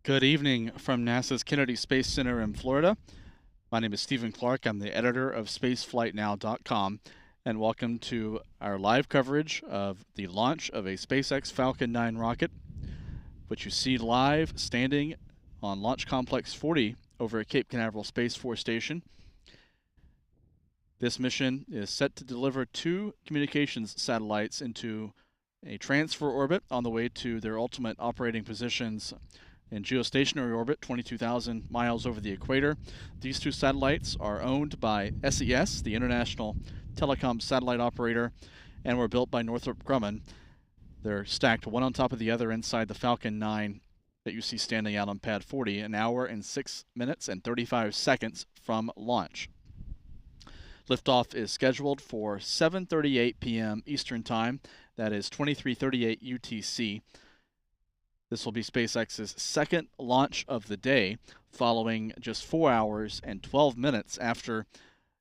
Good evening from NASA's Kennedy Space Center in Florida. My name is Stephen Clark. I'm the editor of spaceflightnow.com, and welcome to our live coverage of the launch of a SpaceX Falcon 9 rocket, which you see live standing on Launch Complex 40 over at Cape Canaveral Space Force Station. This mission is set to deliver 2 communications satellites into a transfer orbit on the way to their ultimate operating positions in geostationary orbit, 22,000 miles over the equator. These 2 satellites are owned by SES, the International Telecom Satellite Operator, and were built by Northrop Grumman. They're stacked one on top of the other inside the Falcon 9 that you see standing out on pad 40, an hour and 6 minutes and 35 seconds from launch. Liftoff is scheduled for 7:38 p.m. Eastern Time. That is 23:38 UTC. This will be SpaceX's second launch of the day, following just 4 hours and 12 minutes after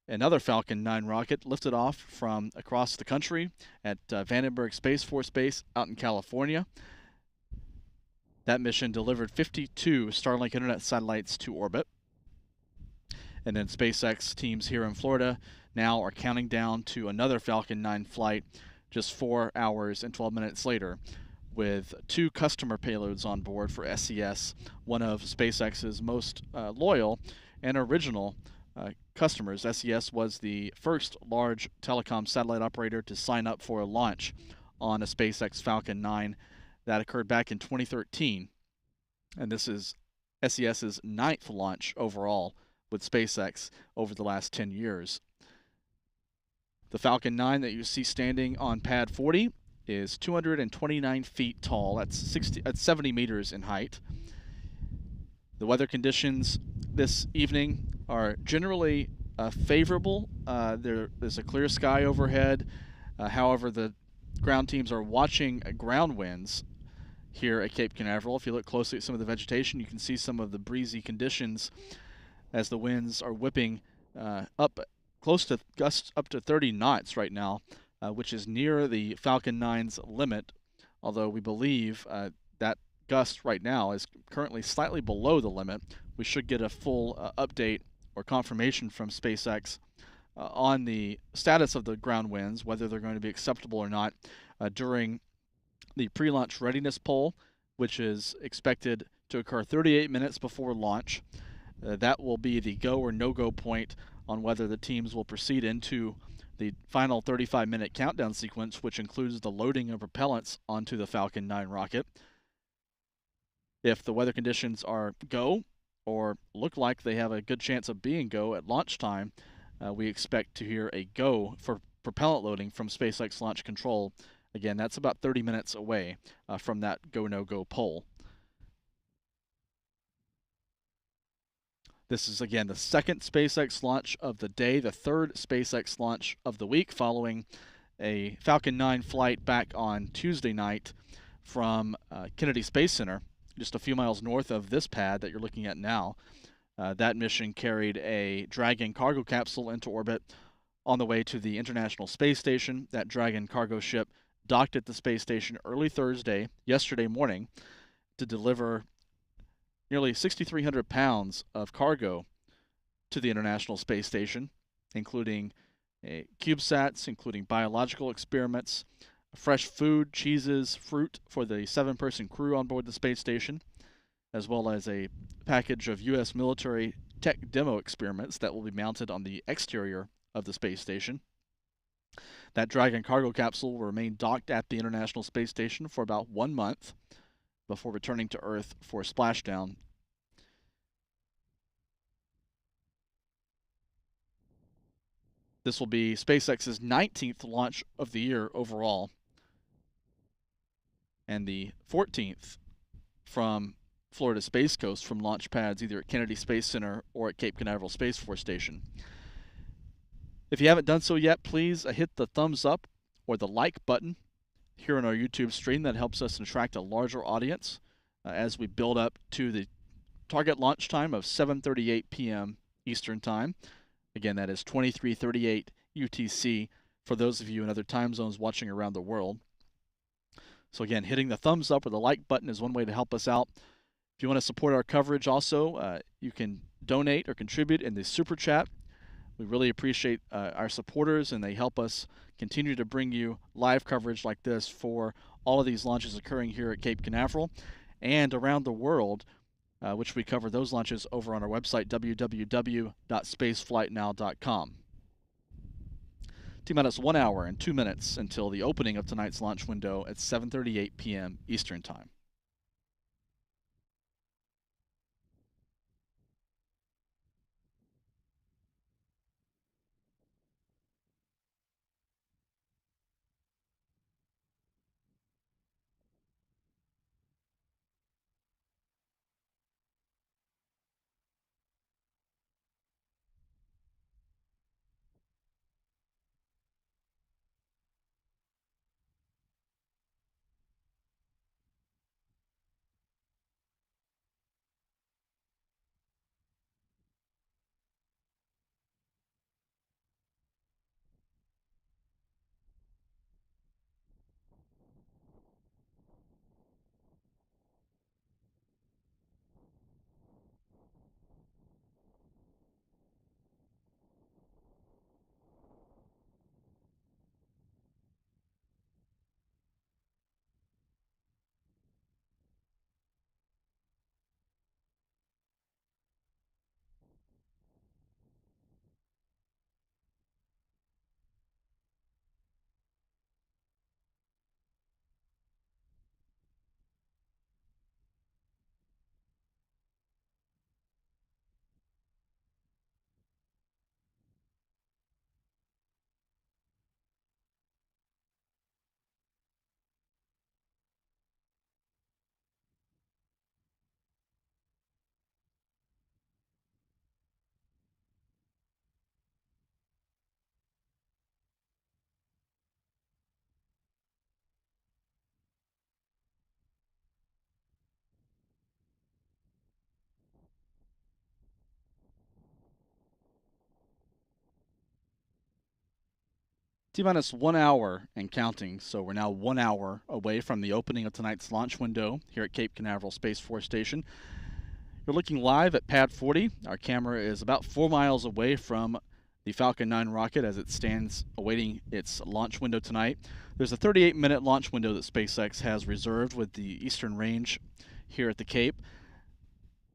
another Falcon 9 rocket lifted off from across the country at Vandenberg Space Force Base out in California. That mission delivered 52 Starlink Internet satellites to orbit. And then SpaceX teams here in Florida now are counting down to another Falcon 9 flight just 4 hours and 12 minutes later, with 2 customer payloads on board for SES, one of SpaceX's most loyal and original customers. SES was the first large telecom satellite operator to sign up for a launch on a SpaceX Falcon 9 that occurred back in 2013. And this is SES's 9th launch overall with SpaceX over the last 10 years. The Falcon 9 that you see standing on pad 40 is 229 feet tall. That's 70 meters in height. The weather conditions this evening are generally favorable. There's a clear sky overhead. However, the ground teams are watching ground winds here at Cape Canaveral. If you look closely at some of the vegetation, you can see some of the breezy conditions as the winds are whipping up close to gusts up to 30 knots right now, which is near the Falcon 9's limit, although we believe that gust right now is currently slightly below the limit. We should get a full update or confirmation from SpaceX on the status of the ground winds, whether they're going to be acceptable or not, during the pre-launch readiness poll, which is expected to occur 38 minutes before launch. That will be the go or no-go point on whether the teams will proceed into the final 35-minute countdown sequence, which includes the loading of propellants onto the Falcon 9 rocket. If the weather conditions are go, or look like they have a good chance of being go at launch time, we expect to hear a go for propellant loading from SpaceX Launch Control. Again, that's about 30 minutes away from that go, no-go poll. This is, again, the second SpaceX launch of the day, the third SpaceX launch of the week, following a Falcon 9 flight back on Tuesday night from Kennedy Space Center, just a few miles north of this pad that you're looking at now. That mission carried a Dragon cargo capsule into orbit on the way to the International Space Station. That Dragon cargo ship docked at the space station early yesterday morning, to deliver nearly 6,300 pounds of cargo to the International Space Station, including CubeSats, including biological experiments, fresh food, cheeses, fruit for the 7-person crew on board the space station, as well as a package of U.S. military tech demo experiments that will be mounted on the exterior of the space station. That Dragon cargo capsule will remain docked at the International Space Station for about 1 month before returning to Earth for splashdown. This will be SpaceX's 19th launch of the year overall, and the 14th from Florida Space Coast from launch pads either at Kennedy Space Center or at Cape Canaveral Space Force Station. If you haven't done so yet, please hit the thumbs up or the like button here on our YouTube stream. That helps us attract a larger audience as we build up to the target launch time of 7:38 p.m. Eastern Time. Again, that is 23:38 UTC for those of you in other time zones watching around the world. So again, hitting the thumbs up or the like button is one way to help us out. If If you want to support our coverage also, you can donate or contribute in the Super Chat. We really appreciate our supporters, and they help us continue to bring you live coverage like this for all of these launches occurring here at Cape Canaveral and around the world, which we cover those launches over on our website, www.spaceflightnow.com. T-minus 1 hour and 2 minutes until the opening of tonight's launch window at 7:38 p.m. Eastern Time. T-minus 1 hour and counting, so we're now 1 hour away from the opening of tonight's launch window here at Cape Canaveral Space Force Station. You're looking live at Pad 40. Our camera is about 4 miles away from the Falcon 9 rocket as it stands awaiting its launch window tonight. There's a 38-minute launch window that SpaceX has reserved with the Eastern Range here at the Cape.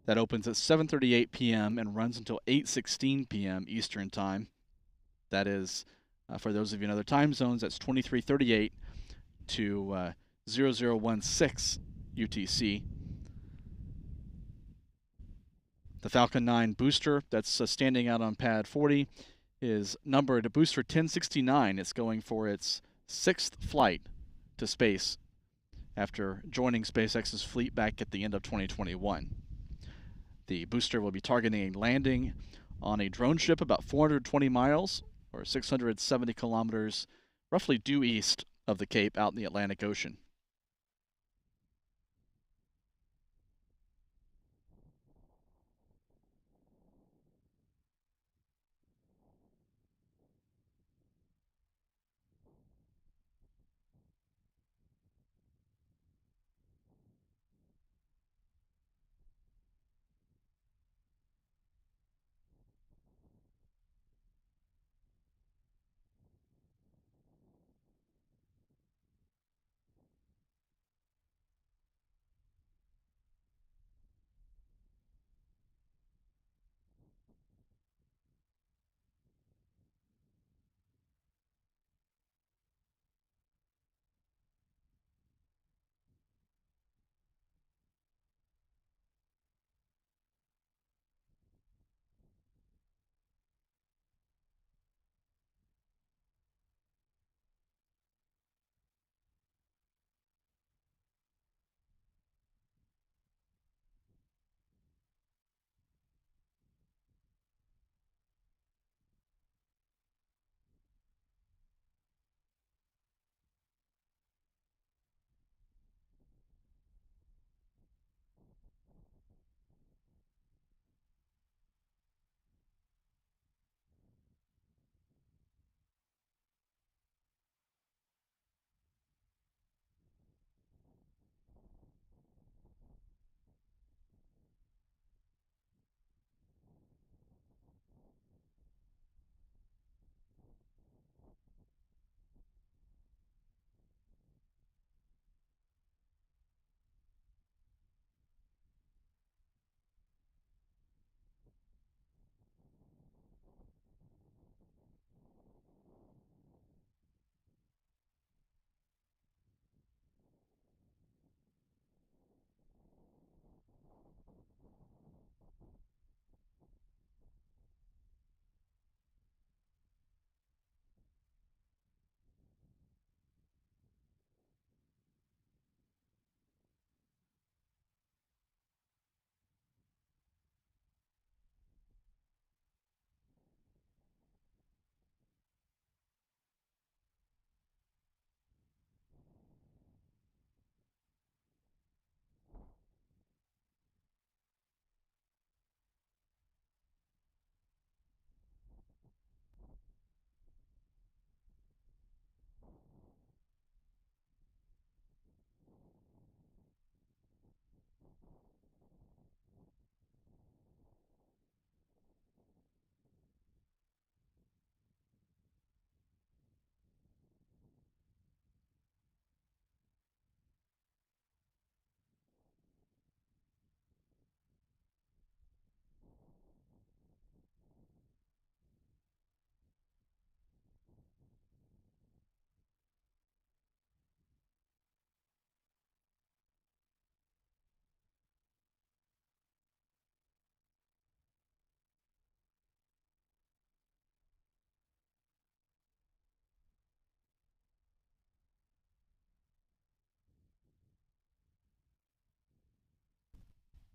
That opens at 7:38 p.m. and runs until 8:16 p.m. Eastern Time. That is, for those of you in other time zones, that's 23:38 to 0016 UTC. The Falcon 9 booster that's standing out on Pad 40 is numbered Booster 1069. It's going for its 6th flight to space after joining SpaceX's fleet back at the end of 2021. The booster will be targeting a landing on a drone ship about 420 miles or 670 kilometers roughly due east of the Cape out in the Atlantic Ocean.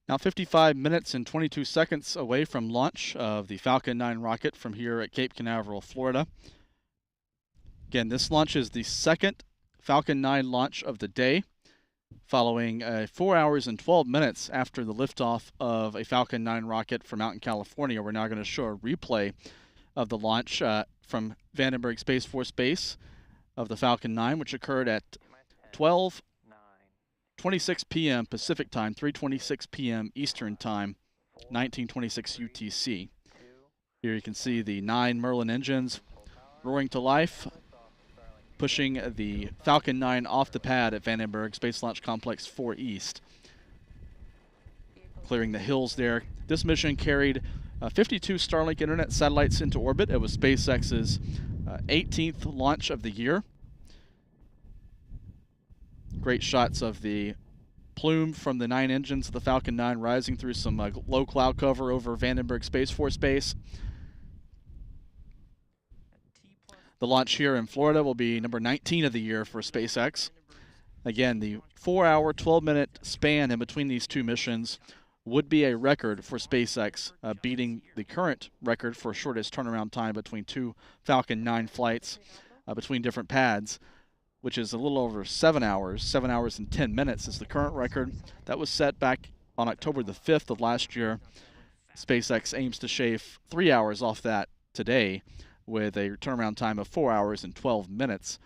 Now 55 minutes and 22 seconds away from launch of the Falcon 9 rocket from here at Cape Canaveral, Florida. Again, this launch is the second Falcon 9 launch of the day, following 4 hours and 12 minutes after the liftoff of a Falcon 9 rocket from out in California. We're now going to show a replay of the launch from Vandenberg Space Force Base of the Falcon 9, which occurred at 12:26 p.m. Pacific Time, 3:26 p.m. Eastern Time, 1926 UTC. Here you can see the 9 Merlin engines roaring to life, pushing the Falcon 9 off the pad at Vandenberg Space Launch Complex 4 East, clearing the hills there. This mission carried 52 Starlink internet satellites into orbit. It was SpaceX's 18th launch of the year. Great shots of the plume from the 9 engines of the Falcon 9 rising through some low cloud cover over Vandenberg Space Force Base. The launch here in Florida will be number 19 of the year for SpaceX. Again, the 4-hour, 12-minute span in between these two missions would be a record for SpaceX, beating the current record for shortest turnaround time between two Falcon 9 flights between different pads, which is a little over 7 hours. 7 hours and 10 minutes is the current record. That was set back on October the 5th of last year. SpaceX aims to shave 3 hours off that today with a turnaround time of 4 hours and 12 minutes.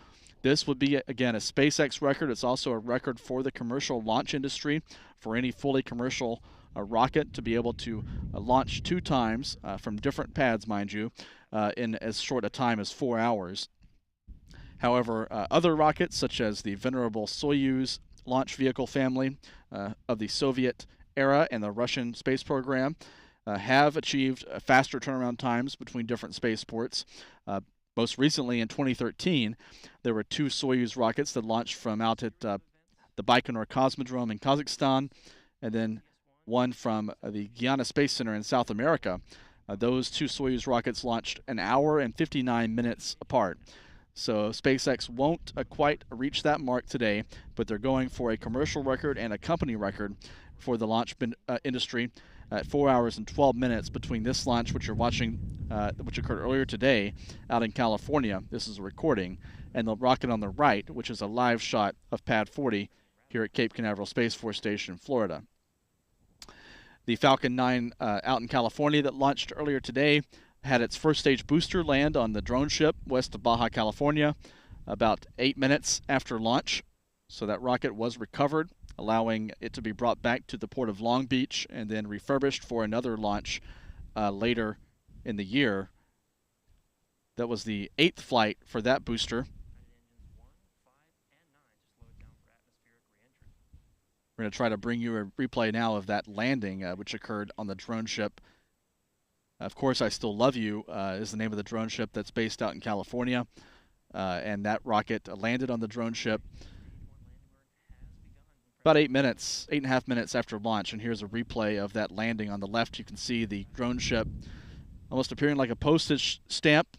This would be, again, a SpaceX record. It's also a record for the commercial launch industry, for any fully commercial rocket to be able to launch 2 times from different pads, mind you, in as short a time as 4 hours. However, other rockets, such as the venerable Soyuz launch vehicle family of the Soviet era and the Russian space program, have achieved faster turnaround times between different spaceports. Most recently, in 2013, there were 2 Soyuz rockets that launched from out at the Baikonur Cosmodrome in Kazakhstan, and then one from the Guiana Space Center in South America. Those 2 Soyuz rockets launched an hour and 59 minutes apart. So SpaceX won't quite reach that mark today, but they're going for a commercial record and a company record for the launch industry at 4 hours and 12 minutes between this launch, which you're watching, which occurred earlier today out in California. This is a recording, and the rocket on the right, which is a live shot of Pad 40 here at Cape Canaveral Space Force Station, Florida. The Falcon 9 out in California that launched earlier today had its first stage booster land on the drone ship west of Baja California about 8 minutes after launch. So that rocket was recovered, allowing it to be brought back to the port of Long Beach and then refurbished for another launch later in the year. That was the 8th flight for that booster. We're going to try to bring you a replay now of that landing, which occurred on the drone ship. Of course, I Still Love You is the name of the drone ship that's based out in California. And that rocket landed on the drone ship about 8 minutes, 8.5 minutes after launch. And here's a replay of that landing. On the left, you can see the drone ship almost appearing like a postage stamp,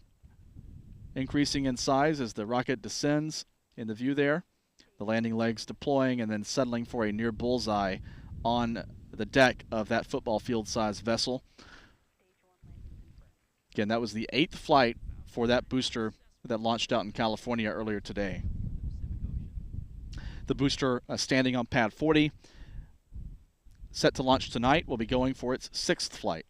increasing in size as the rocket descends in the view there. The landing legs deploying and then settling for a near bullseye on the deck of that football field-sized vessel. Again, that was the 8th flight for that booster that launched out in California earlier today. The booster standing on Pad 40, set to launch tonight, will be going for its 6th flight.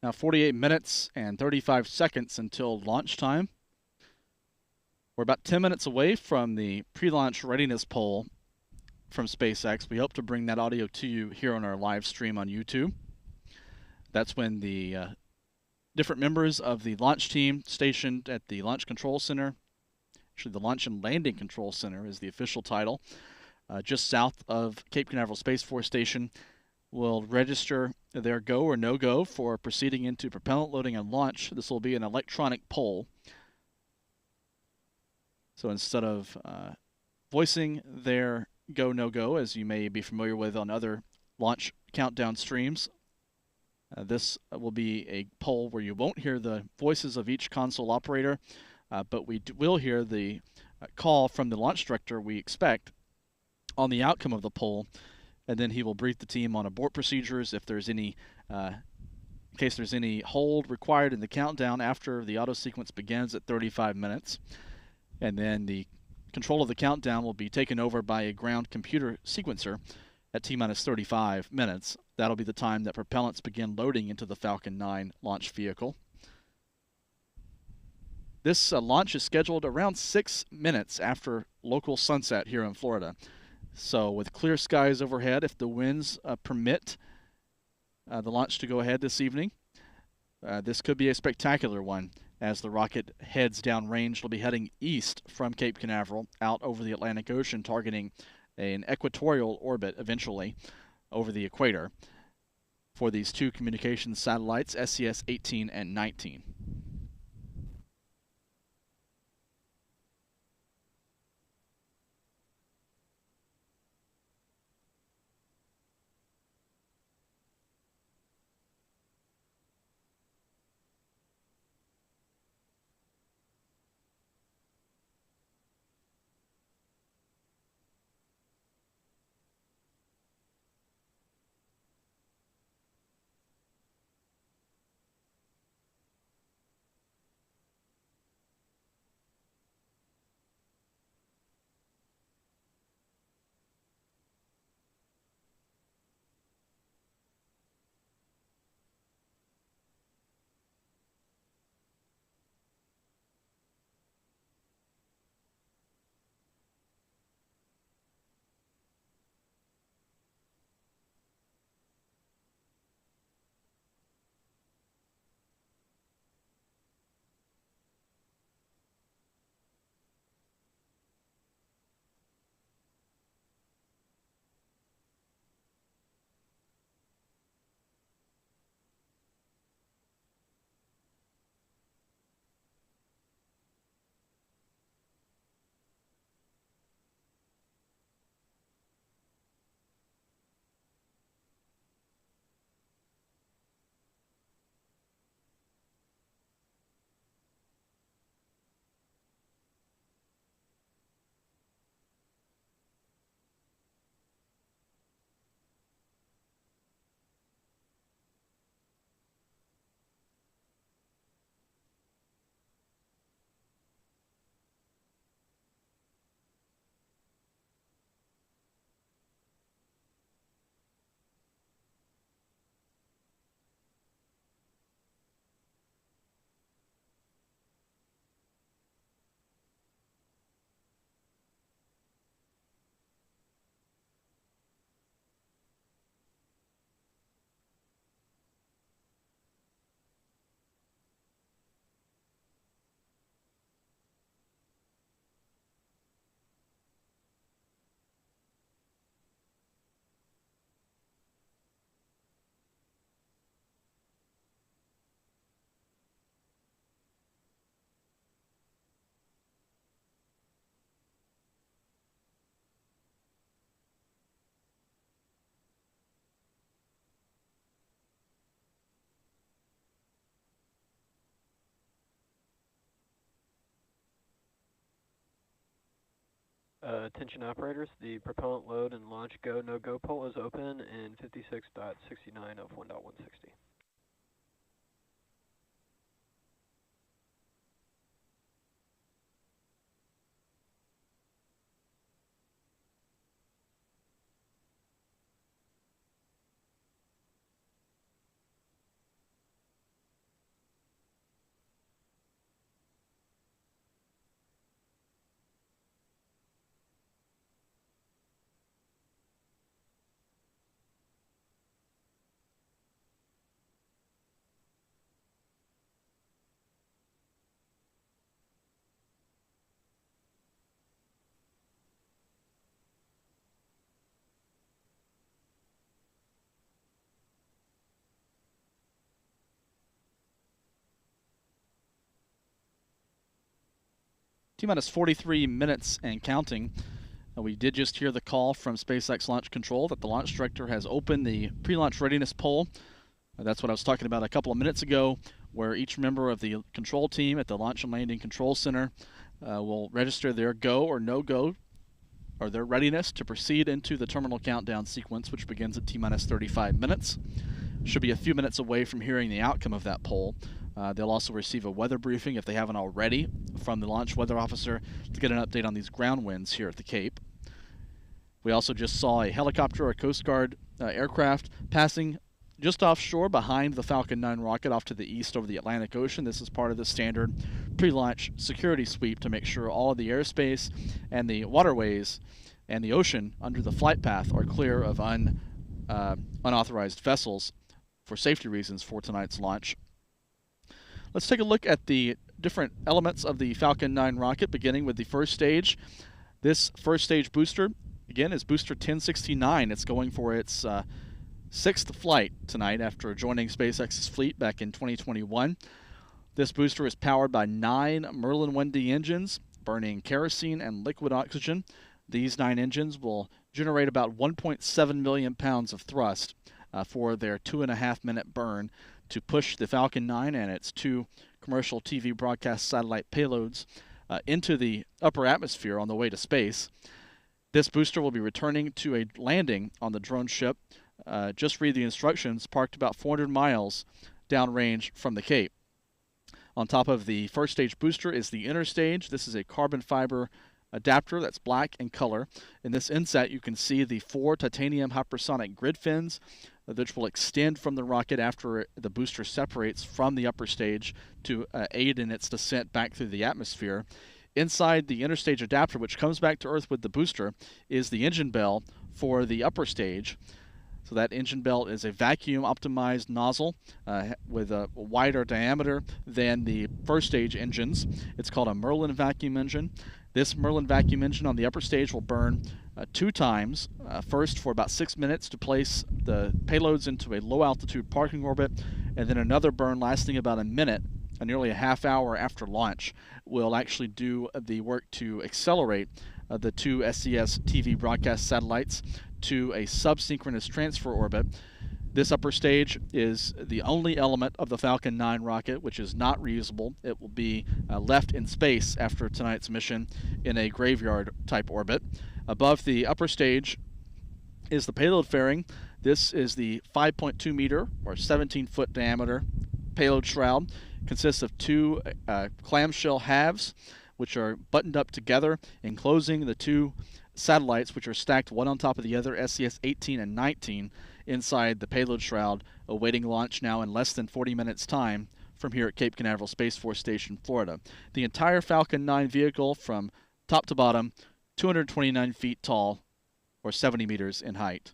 Now 48 minutes and 35 seconds until launch time. We're about 10 minutes away from the pre-launch readiness poll from SpaceX. We hope to bring that audio to you here on our live stream on YouTube. That's when the different members of the launch team stationed at the Launch Control Center, actually the Launch and Landing Control Center is the official title, just south of Cape Canaveral Space Force Station, will register their go or no-go for proceeding into propellant loading and launch. This will be an electronic poll. So instead of voicing their go, no-go, as you may be familiar with on other launch countdown streams, this will be a poll where you won't hear the voices of each console operator, but we will hear the call from the launch director we expect on the outcome of the poll, and then he will brief the team on abort procedures if there's any, in case there's any hold required in the countdown after the auto sequence begins at 35 minutes. And then the control of the countdown will be taken over by a ground computer sequencer at T-minus 35 minutes. That'll be the time that propellants begin loading into the Falcon 9 launch vehicle. This launch is scheduled around 6 minutes after local sunset here in Florida. So with clear skies overhead, if the winds permit the launch to go ahead this evening, this could be a spectacular one. As the rocket heads downrange, it'll be heading east from Cape Canaveral out over the Atlantic Ocean, targeting an equatorial orbit eventually over the equator for these two communications satellites, SES 18 and 19. Attention operators, the propellant load and launch go, no-go poll is open in 56.69 of 1.160. T-minus 43 minutes and counting. We did just hear the call from SpaceX Launch Control that the launch director has opened the pre-launch readiness poll. That's what I was talking about a couple of minutes ago, where each member of the control team at the Launch and Landing Control Center will register their go or no-go, or their readiness to proceed into the terminal countdown sequence, which begins at T-minus 35 minutes. Should be a few minutes away from hearing the outcome of that poll. They'll also receive a weather briefing, if they haven't already, from the launch weather officer to get an update on these ground winds here at the Cape. We also just saw a helicopter or Coast Guard aircraft passing just offshore behind the Falcon 9 rocket off to the east over the Atlantic Ocean. This is part of the standard pre-launch security sweep to make sure all of the airspace and the waterways and the ocean under the flight path are clear of unauthorized vessels for safety reasons for tonight's launch. Let's take a look at the different elements of the Falcon 9 rocket, beginning with the first stage. This first stage booster, again, is booster 1069. It's going for its sixth flight tonight after joining SpaceX's fleet back in 2021. This booster is powered by 9 Merlin 1D engines burning kerosene and liquid oxygen. These 9 engines will generate about 1.7 million pounds of thrust for their 2.5-minute burn to push the Falcon 9 and its 2 commercial TV broadcast satellite payloads into the upper atmosphere on the way to space. This booster will be returning to a landing on the drone ship. Just read the instructions, parked about 400 miles downrange from the Cape. On top of the first stage booster is the inner stage. This is a carbon fiber adapter that's black in color. In this inset, you can see the 4 titanium hypersonic grid fins, which will extend from the rocket after the booster separates from the upper stage to aid in its descent back through the atmosphere. Inside the inner stage adapter, which comes back to Earth with the booster, is the engine bell for the upper stage. So that engine bell is a vacuum-optimized nozzle with a wider diameter than the first stage engines. It's called a Merlin vacuum engine. This Merlin vacuum engine on the upper stage will burn 2 times. First for about 6 minutes to place the payloads into a low-altitude parking orbit, and then another burn lasting about a minute, nearly a half hour after launch, will actually do the work to accelerate the 2 SES TV broadcast satellites to a subsynchronous transfer orbit. This upper stage is the only element of the Falcon 9 rocket which is not reusable. It will be left in space after tonight's mission in a graveyard-type orbit. Above the upper stage is the payload fairing. This is the 5.2 meter or 17-foot diameter payload shroud. It consists of 2 clamshell halves which are buttoned up together, enclosing the 2 satellites, which are stacked one on top of the other, SES 18 and 19, inside the payload shroud, awaiting launch now in less than 40 minutes' time from here at Cape Canaveral Space Force Station, Florida. The entire Falcon 9 vehicle, from top to bottom, 229 feet tall, or 70 meters in height.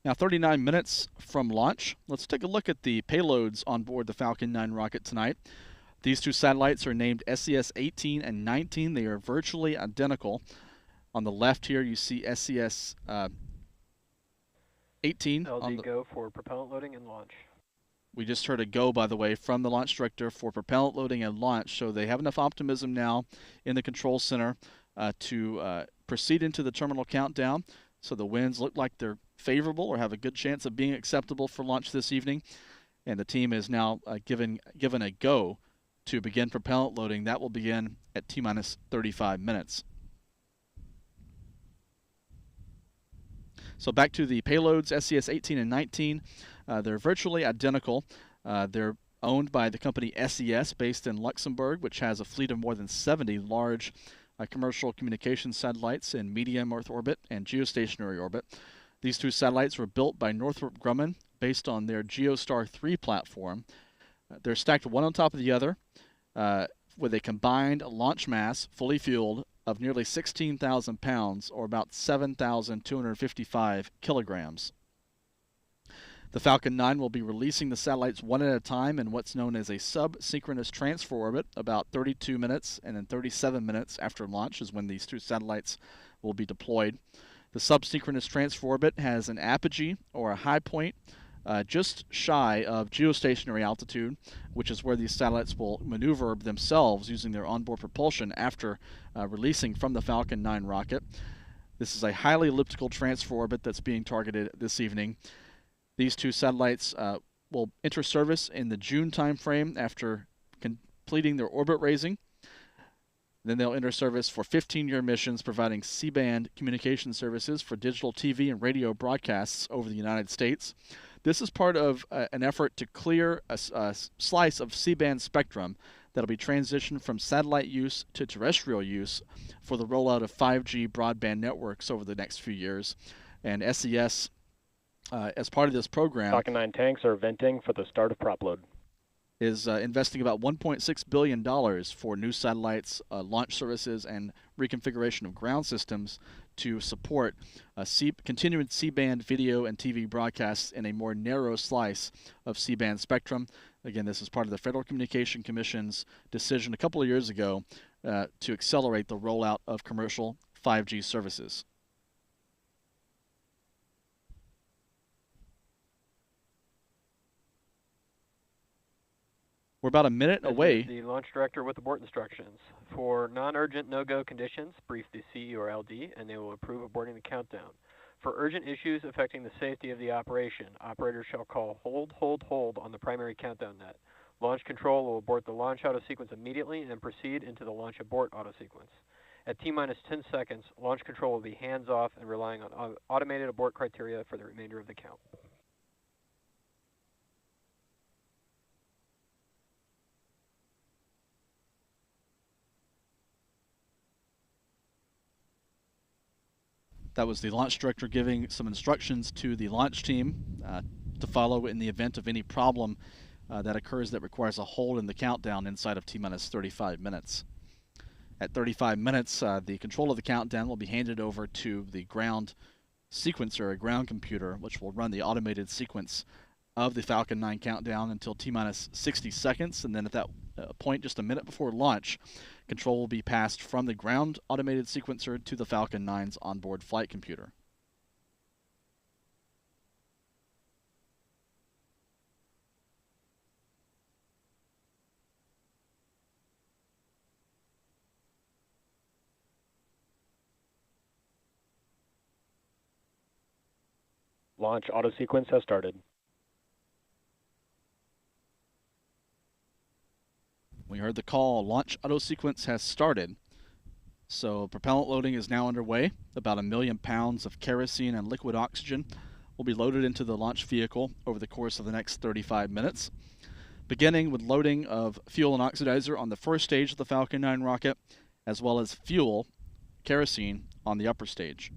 Now 39 minutes from launch. Let's take a look at the payloads on board the Falcon 9 rocket tonight. These 2 satellites are named SES 18 and 19. They are virtually identical. On the left here you see SES 18. LD go for propellant loading and launch. We just heard a go, by the way, from the launch director for propellant loading and launch, so they have enough optimism now in the control center to proceed into the terminal countdown. So the winds look like they're favorable or have a good chance of being acceptable for launch this evening. And the team is now given a go to begin propellant loading. That will begin at T-minus 35 minutes. So back to the payloads, SES 18 and 19. They're virtually identical. They're owned by the company SES, based in Luxembourg, which has a fleet of more than 70 large commercial communication satellites in medium Earth orbit and geostationary orbit. These two satellites were built by Northrop Grumman based on their GeoStar 3 platform. They're stacked one on top of the other with a combined launch mass, fully fueled, of nearly 16,000 pounds, or about 7,255 kilograms. The Falcon 9 will be releasing the satellites one at a time in what's known as a sub-synchronous transfer orbit. About 32 minutes and then 37 minutes after launch is when these two satellites will be deployed. The sub-synchronous transfer orbit has an apogee, or a high point, just shy of geostationary altitude, which is where these satellites will maneuver themselves using their onboard propulsion after releasing from the Falcon 9 rocket. This is a highly elliptical transfer orbit that's being targeted this evening. These two satellites will enter service in the June timeframe after completing their orbit raising. Then they'll enter service for 15-year missions, providing C-band communication services for digital TV and radio broadcasts over the United States. This is part of an effort to clear a slice of C-band spectrum that'll be transitioned from satellite use to terrestrial use for the rollout of 5G broadband networks over the next few years. And SES, as part of this program, Falcon 9 tanks are venting for the start of prop load. Is investing about $1.6 billion for new satellites, launch services, and reconfiguration of ground systems to support continued C-band video and TV broadcasts in a more narrow slice of C-band spectrum. Again, this is part of the Federal Communication Commission's decision a couple of years ago to accelerate the rollout of commercial 5G services. We're about a minute away. The launch director with abort instructions. For non-urgent no-go conditions, brief the CE or LD, and they will approve aborting the countdown. For urgent issues affecting the safety of the operation, operators shall call hold, hold, hold on the primary countdown net. Launch control will abort the launch auto sequence immediately and proceed into the launch abort auto sequence. At T-minus 10 seconds, launch control will be hands-off and relying on automated abort criteria for the remainder of the count. That was the launch director giving some instructions to the launch team to follow in the event of any problem that occurs that requires a hold in the countdown inside of T-minus 35 minutes. At 35 minutes, the control of the countdown will be handed over to the ground sequencer, a ground computer, which will run the automated sequence of the Falcon 9 countdown until T-minus 60 seconds, and then at that point, just a minute before launch, control will be passed from the ground automated sequencer to the Falcon 9's onboard flight computer. Launch auto sequence has started. We heard the call. Launch auto sequence has started. So propellant loading is now underway. About 1 million pounds of kerosene and liquid oxygen will be loaded into the launch vehicle over the course of the next 35 minutes, beginning with loading of fuel and oxidizer on the first stage of the Falcon 9 rocket, as well as fuel, kerosene, on the upper stage.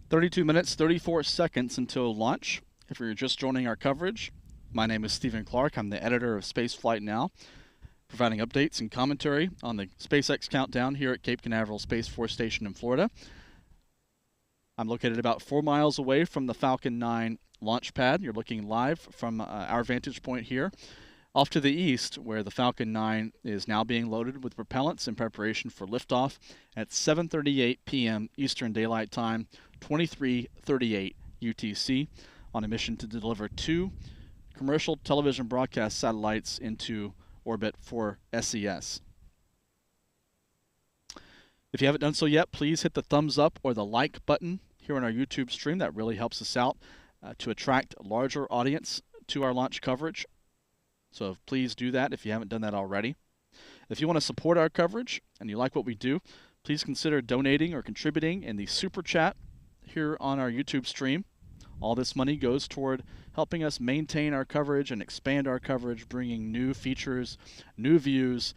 32 minutes, 34 seconds until launch. If you're just joining our coverage, my name is Stephen Clark. I'm the editor of Spaceflight Now, providing updates and commentary on the SpaceX countdown here at Cape Canaveral Space Force Station in Florida. I'm located about 4 miles away from the Falcon 9 launch pad. You're looking live from our vantage point here. Off to the east, where the Falcon 9 is now being loaded with propellants in preparation for liftoff at 7:38 p.m. Eastern Daylight Time, 23:38 UTC, on a mission to deliver 2 commercial television broadcast satellites into orbit for SES. If you haven't done so yet, please hit the thumbs up or the like button here on our YouTube stream. That really helps us out to attract a larger audience to our launch coverage. So please do that if you haven't done that already. If you want to support our coverage and you like what we do, please consider donating or contributing in the Super Chat here on our YouTube stream. All this money goes toward helping us maintain our coverage and expand our coverage, bringing new features, new views,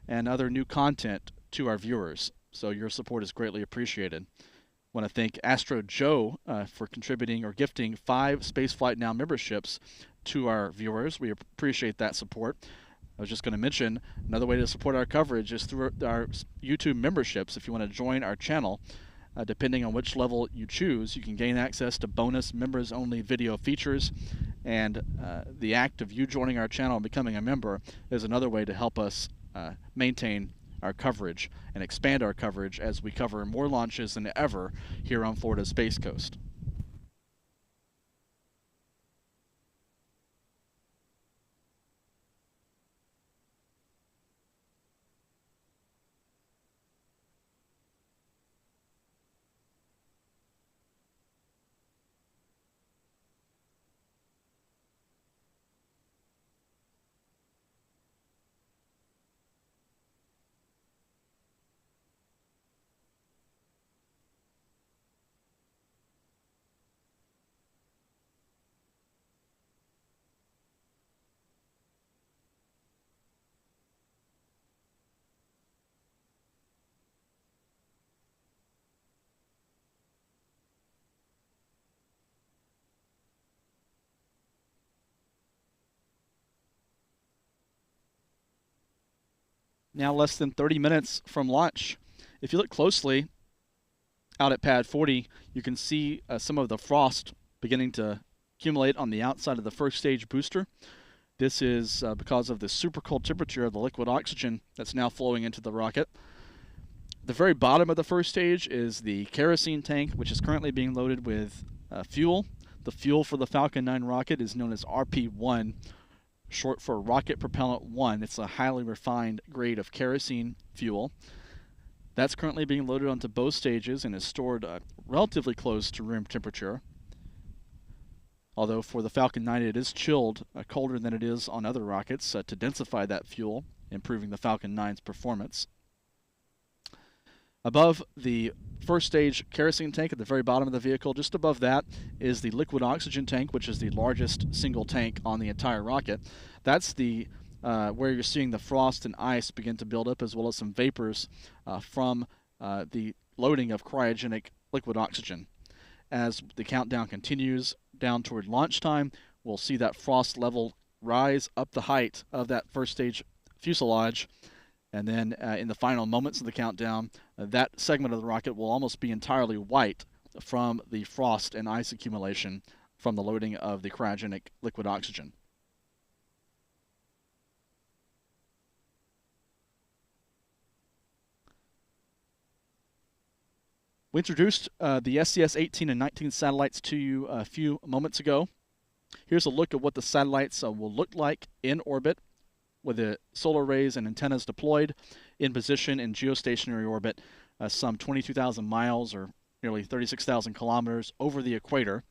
and other new content to our viewers. So your support is greatly appreciated. I want to thank Astro Joe for contributing or gifting 5 Spaceflight Now memberships to our viewers. We appreciate that support. I was just going to mention another way to support our coverage is through our YouTube memberships. If you want to join our channel, depending on which level you choose, you can gain access to bonus members-only video features, and the act of you joining our channel and becoming a member is another way to help us maintain our coverage and expand our coverage as we cover more launches than ever here on Florida's Space Coast. Now less than 30 minutes from launch. If you look closely out at pad 40, you can see some of the frost beginning to accumulate on the outside of the first stage booster. This is because of the super cold temperature of the liquid oxygen that's now flowing into the rocket. The very bottom of the first stage is the kerosene tank, which is currently being loaded with fuel. The fuel for the Falcon 9 rocket is known as RP-1, short for Rocket Propellant 1. It's a highly refined grade of kerosene fuel. That's currently being loaded onto both stages and is stored relatively close to room temperature. Although for the Falcon 9 it is chilled colder than it is on other rockets to densify that fuel, improving the Falcon 9's performance. Above the first stage kerosene tank at the very bottom of the vehicle, just above that is the liquid oxygen tank, which is the largest single tank on the entire rocket. That's the where you're seeing the frost and ice begin to build up, as well as some vapors from the loading of cryogenic liquid oxygen. As the countdown continues down toward launch time, we'll see that frost level rise up the height of that first stage fuselage. And then in the final moments of the countdown, that segment of the rocket will almost be entirely white from the frost and ice accumulation from the loading of the cryogenic liquid oxygen. We introduced the SES 18 and 19 satellites to you a few moments ago. Here's a look at what the satellites will look like in orbit, with the solar arrays and antennas deployed in position in geostationary orbit, some 22,000 miles or nearly 36,000 kilometers over the equator.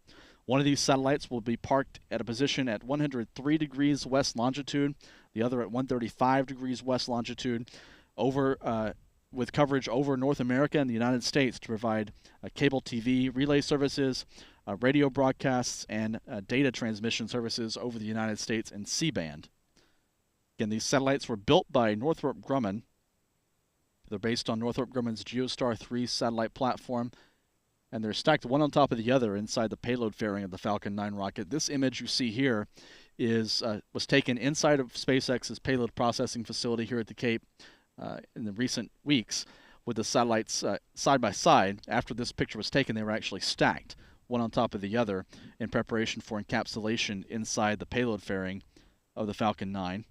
One of these satellites will be parked at a position at 103 degrees west longitude, the other at 135 degrees west longitude, with coverage over North America and the United States to provide cable TV relay services, radio broadcasts, and data transmission services over the United States in C-band. Again, these satellites were built by Northrop Grumman. They're based on Northrop Grumman's GeoStar 3 satellite platform. and they're stacked one on top of the other inside the payload fairing of the Falcon 9 rocket. This image you see here was taken inside of SpaceX's payload processing facility here at the Cape in the recent weeks, with the satellites side by side. After this picture was taken, they were actually stacked one on top of the other in preparation for encapsulation inside the payload fairing of the Falcon 9.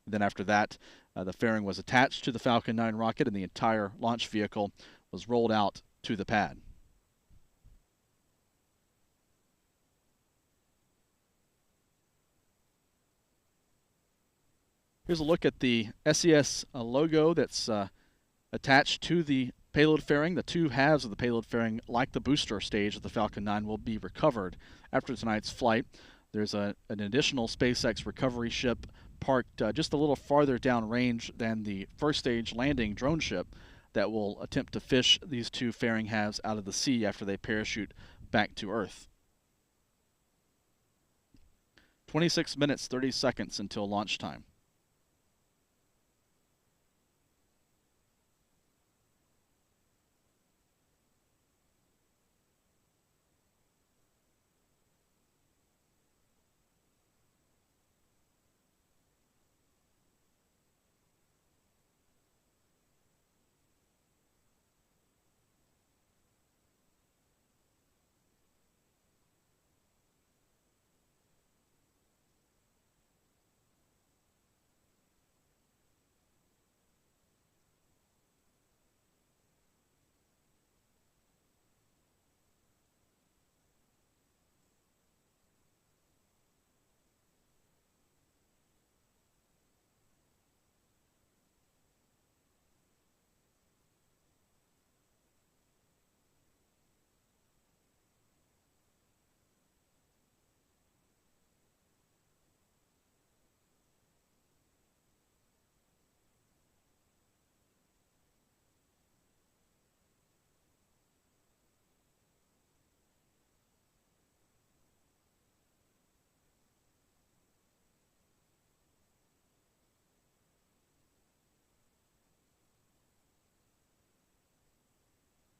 Then after that, the fairing was attached to the Falcon 9 rocket, and the entire launch vehicle was rolled out to the pad. Here's a look at the SES logo that's attached to the payload fairing. The two halves of the payload fairing, like the booster stage of the Falcon 9, will be recovered after tonight's flight. There's an additional SpaceX recovery ship parked just a little farther downrange than the first stage landing drone ship that will attempt to fish these two fairing halves out of the sea after they parachute back to Earth. 26 minutes, 30 seconds until launch time.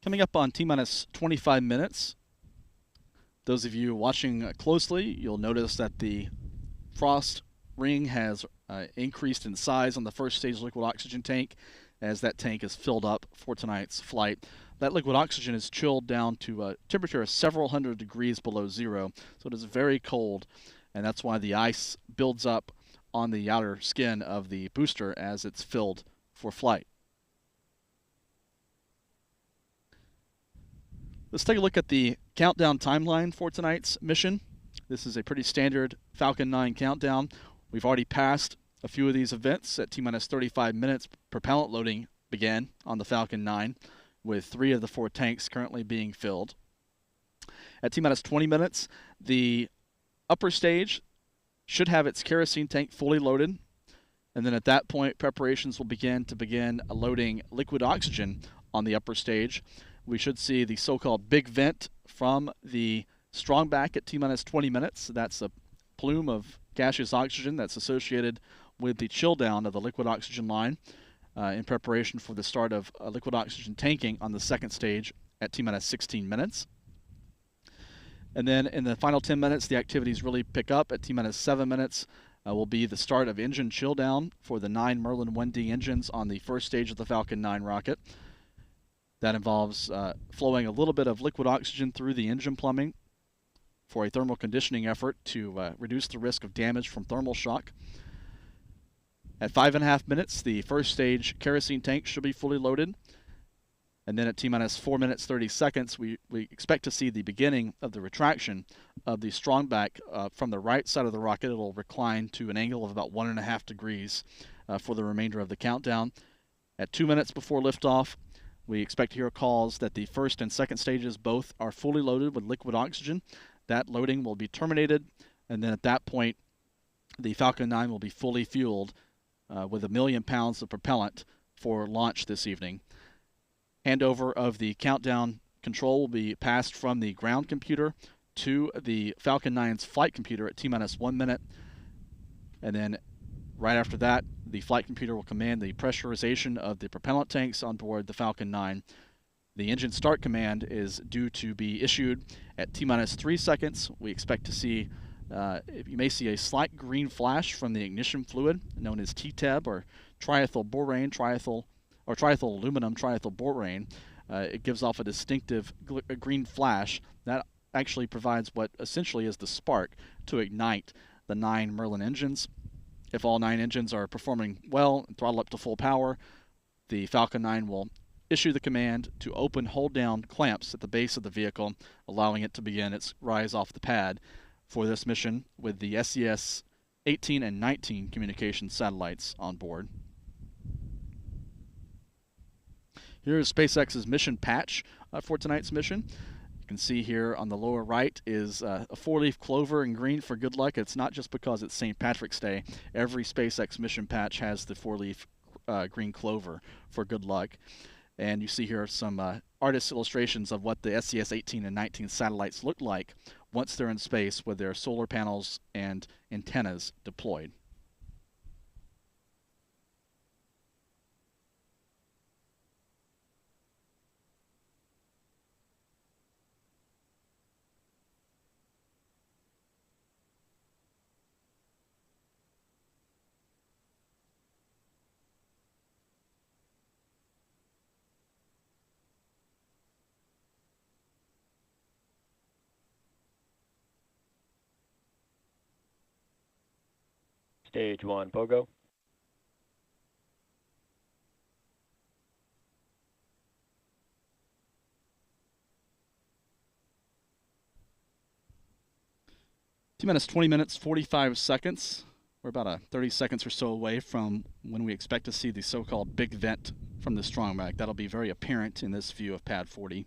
Coming up on T-minus 25 minutes, those of you watching closely, you'll notice that the frost ring has increased in size on the first stage liquid oxygen tank as that tank is filled up for tonight's flight. That liquid oxygen is chilled down to a temperature of several hundred degrees below zero, so it is very cold, and that's why the ice builds up on the outer skin of the booster as it's filled for flight. Let's take a look at the countdown timeline for tonight's mission. This is a pretty standard Falcon 9 countdown. We've already passed a few of these events. At T-minus 35 minutes, propellant loading began on the Falcon 9, with 3 of the 4 tanks currently being filled. At T-minus 20 minutes, the upper stage should have its kerosene tank fully loaded, and then at that point, preparations will begin loading liquid oxygen on the upper stage. We should see the so-called big vent from the strongback at T-minus 20 minutes. That's a plume of gaseous oxygen that's associated with the chill down of the liquid oxygen line in preparation for the start of liquid oxygen tanking on the second stage at T-minus 16 minutes. And then in the final 10 minutes, the activities really pick up. At T-minus 7 minutes will be the start of engine chill down for the 9 Merlin 1D engines on the first stage of the Falcon 9 rocket. That involves flowing a little bit of liquid oxygen through the engine plumbing for a thermal conditioning effort to reduce the risk of damage from thermal shock. At 5.5 minutes, the first stage kerosene tank should be fully loaded. And then at T-minus 4 minutes 30 seconds, we expect to see the beginning of the retraction of the strongback from the right side of the rocket. It will recline to an angle of about 1.5 degrees for the remainder of the countdown. At 2 minutes before liftoff, we expect to hear calls that the first and second stages both are fully loaded with liquid oxygen. That loading will be terminated, and then at that point, the Falcon 9 will be fully fueled with 1 million pounds of propellant for launch this evening. Handover of the countdown control will be passed from the ground computer to the Falcon 9's flight computer at T-minus 1 minute, and then right after that, the flight computer will command the pressurization of the propellant tanks on board the Falcon 9 The engine start command is due to be issued at T-minus 3 seconds. We expect to see, you may see a slight green flash from the ignition fluid, known as TTEB, or triethylborane, triethyl aluminum triethylborane. It gives off a distinctive green flash that actually provides what essentially is the spark to ignite the 9 Merlin engines. If all 9 engines are performing well and throttle up to full power, the Falcon 9 will issue the command to open hold down clamps at the base of the vehicle, allowing it to begin its rise off the pad for this mission with the SES 18 and 19 communication satellites on board. Here is SpaceX's mission patch for tonight's mission. You can see here on the lower right is a 4-leaf clover in green for good luck. It's not just because it's St. Patrick's Day. Every SpaceX mission patch has the 4-leaf green clover for good luck. And you see here some artist illustrations of what the SES 18 and 19 satellites look like once they're in space with their solar panels and antennas deployed. Stage 1, Pogo. T-minus 20 minutes, 45 seconds. We're about 30 seconds or so away from when we expect to see the so-called big vent from the strongback. That'll be very apparent in this view of pad 40.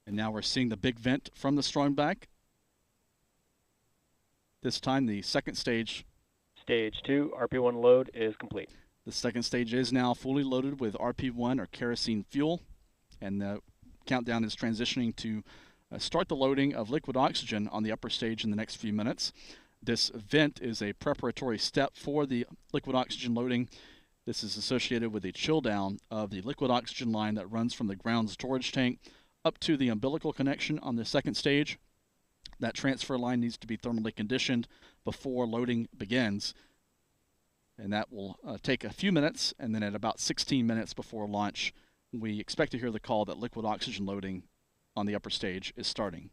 And now we're seeing the big vent from the strongback. This time the second stage. Stage 2, RP1 load is complete. The second stage is now fully loaded with RP1 or kerosene fuel, and the countdown is transitioning to start the loading of liquid oxygen on the upper stage in the next few minutes. This vent is a preparatory step for the liquid oxygen loading. This is associated with the chill down of the liquid oxygen line that runs from the ground storage tank up to the umbilical connection on the second stage. That transfer line needs to be thermally conditioned before loading begins, and that will take a few minutes, and then at about 16 minutes before launch, we expect to hear the call that liquid oxygen loading on the upper stage is starting.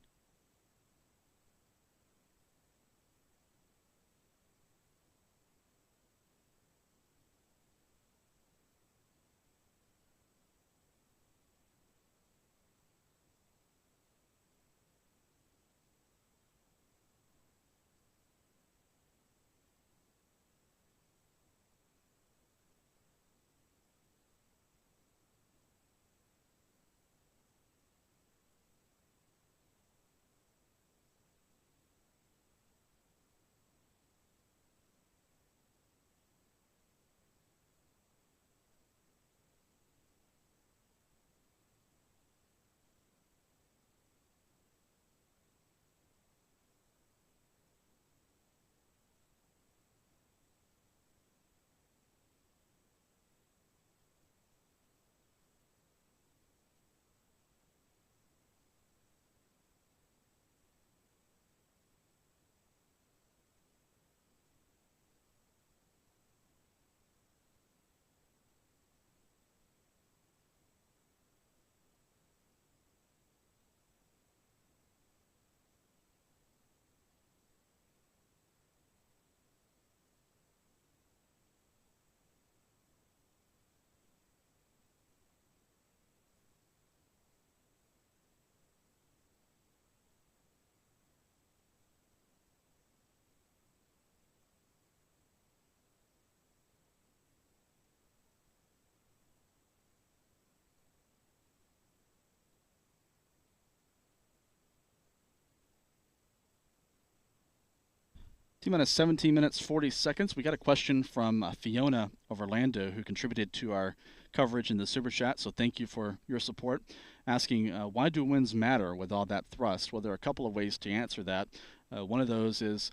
T-minus 17 minutes, 40 seconds. We got a question from Fiona of Orlando, who contributed to our coverage in the Super Chat, so thank you for your support, asking, why do winds matter with all that thrust? Well, there are a couple of ways to answer that. One of those is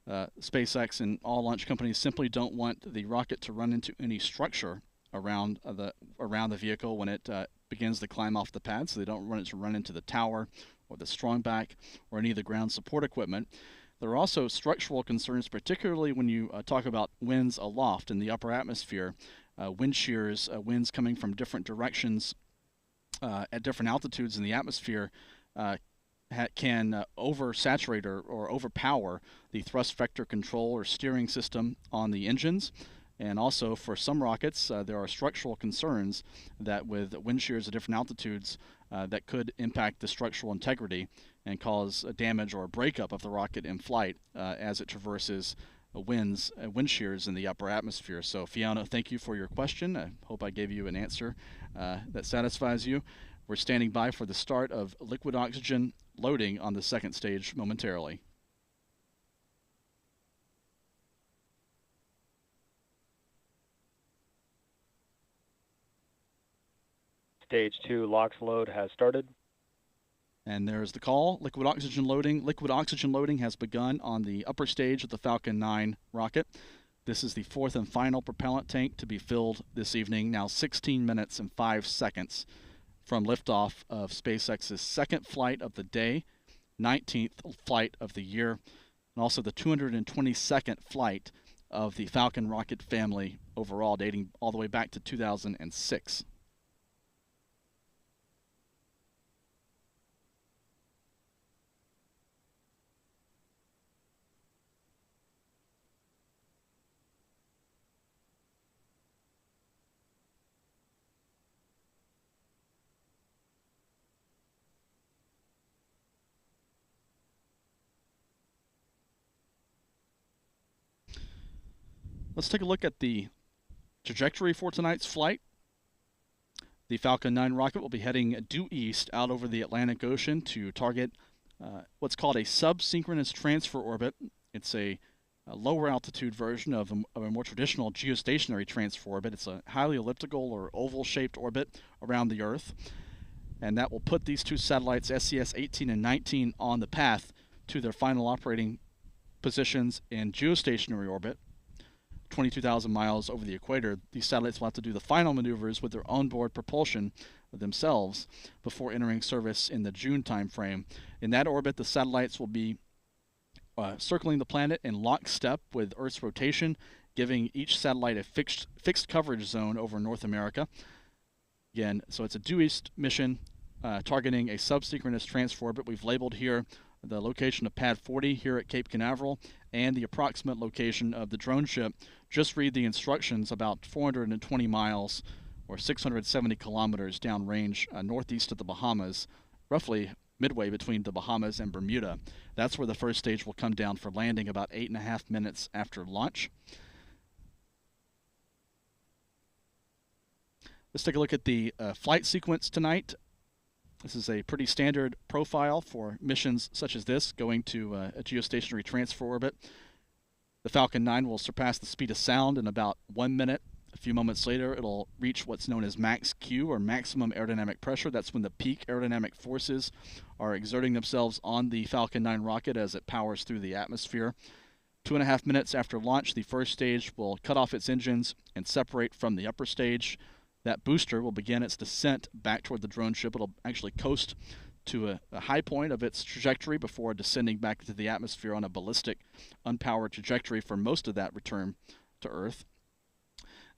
SpaceX and all launch companies simply don't want the rocket to run into any structure around the vehicle when it begins to climb off the pad, so they don't want it to run into the tower or the strongback or any of the ground support equipment. There are also structural concerns, particularly when you talk about winds aloft in the upper atmosphere, wind shears, winds coming from different directions at different altitudes in the atmosphere can oversaturate or overpower the thrust vector control or steering system on the engines. And also for some rockets, there are structural concerns that with wind shears at different altitudes that could impact the structural integrity and cause a damage or a breakup of the rocket in flight as it traverses wind shears in the upper atmosphere. So Fiona, thank you for your question. I hope I gave you an answer that satisfies you. We're standing by for the start of liquid oxygen loading on the second stage momentarily. Stage 2 LOX load has started. And there's the call, liquid oxygen loading. Liquid oxygen loading has begun on the upper stage of the Falcon 9 rocket. This is the fourth and final propellant tank to be filled this evening, now 16 minutes and 5 seconds from liftoff of SpaceX's second flight of the day, 19th flight of the year, and also the 222nd flight of the Falcon rocket family overall, dating all the way back to 2006. Let's take a look at the trajectory for tonight's flight. The Falcon 9 rocket will be heading due east out over the Atlantic Ocean to target what's called a subsynchronous transfer orbit. It's a lower altitude version of a more traditional geostationary transfer orbit. It's a highly elliptical or oval-shaped orbit around the Earth, and that will put these two satellites, SES 18 and 19, on the path to their final operating positions in geostationary orbit, 22,000 miles over the equator. These satellites will have to do the final maneuvers with their onboard propulsion themselves before entering service in the June timeframe. In that orbit, the satellites will be circling the planet in lockstep with Earth's rotation, giving each satellite a fixed coverage zone over North America. Again, so it's a due east mission targeting a subsynchronous transfer orbit. We've labeled here the location of Pad 40 here at Cape Canaveral and the approximate location of the drone ship. Just read the instructions, about 420 miles or 670 kilometers downrange northeast of the Bahamas, roughly midway between the Bahamas and Bermuda. That's where the first stage will come down for landing about 8.5 minutes after launch. Let's take a look at the flight sequence tonight. This is a pretty standard profile for missions such as this, going to a geostationary transfer orbit. The Falcon 9 will surpass the speed of sound in about 1 minute. A few moments later, it'll reach what's known as max Q, or maximum aerodynamic pressure. That's when the peak aerodynamic forces are exerting themselves on the Falcon 9 rocket as it powers through the atmosphere. 2.5 minutes after launch, the first stage will cut off its engines and separate from the upper stage. That booster will begin its descent back toward the drone ship. It'll actually coast to a high point of its trajectory before descending back into the atmosphere on a ballistic, unpowered trajectory for most of that return to Earth.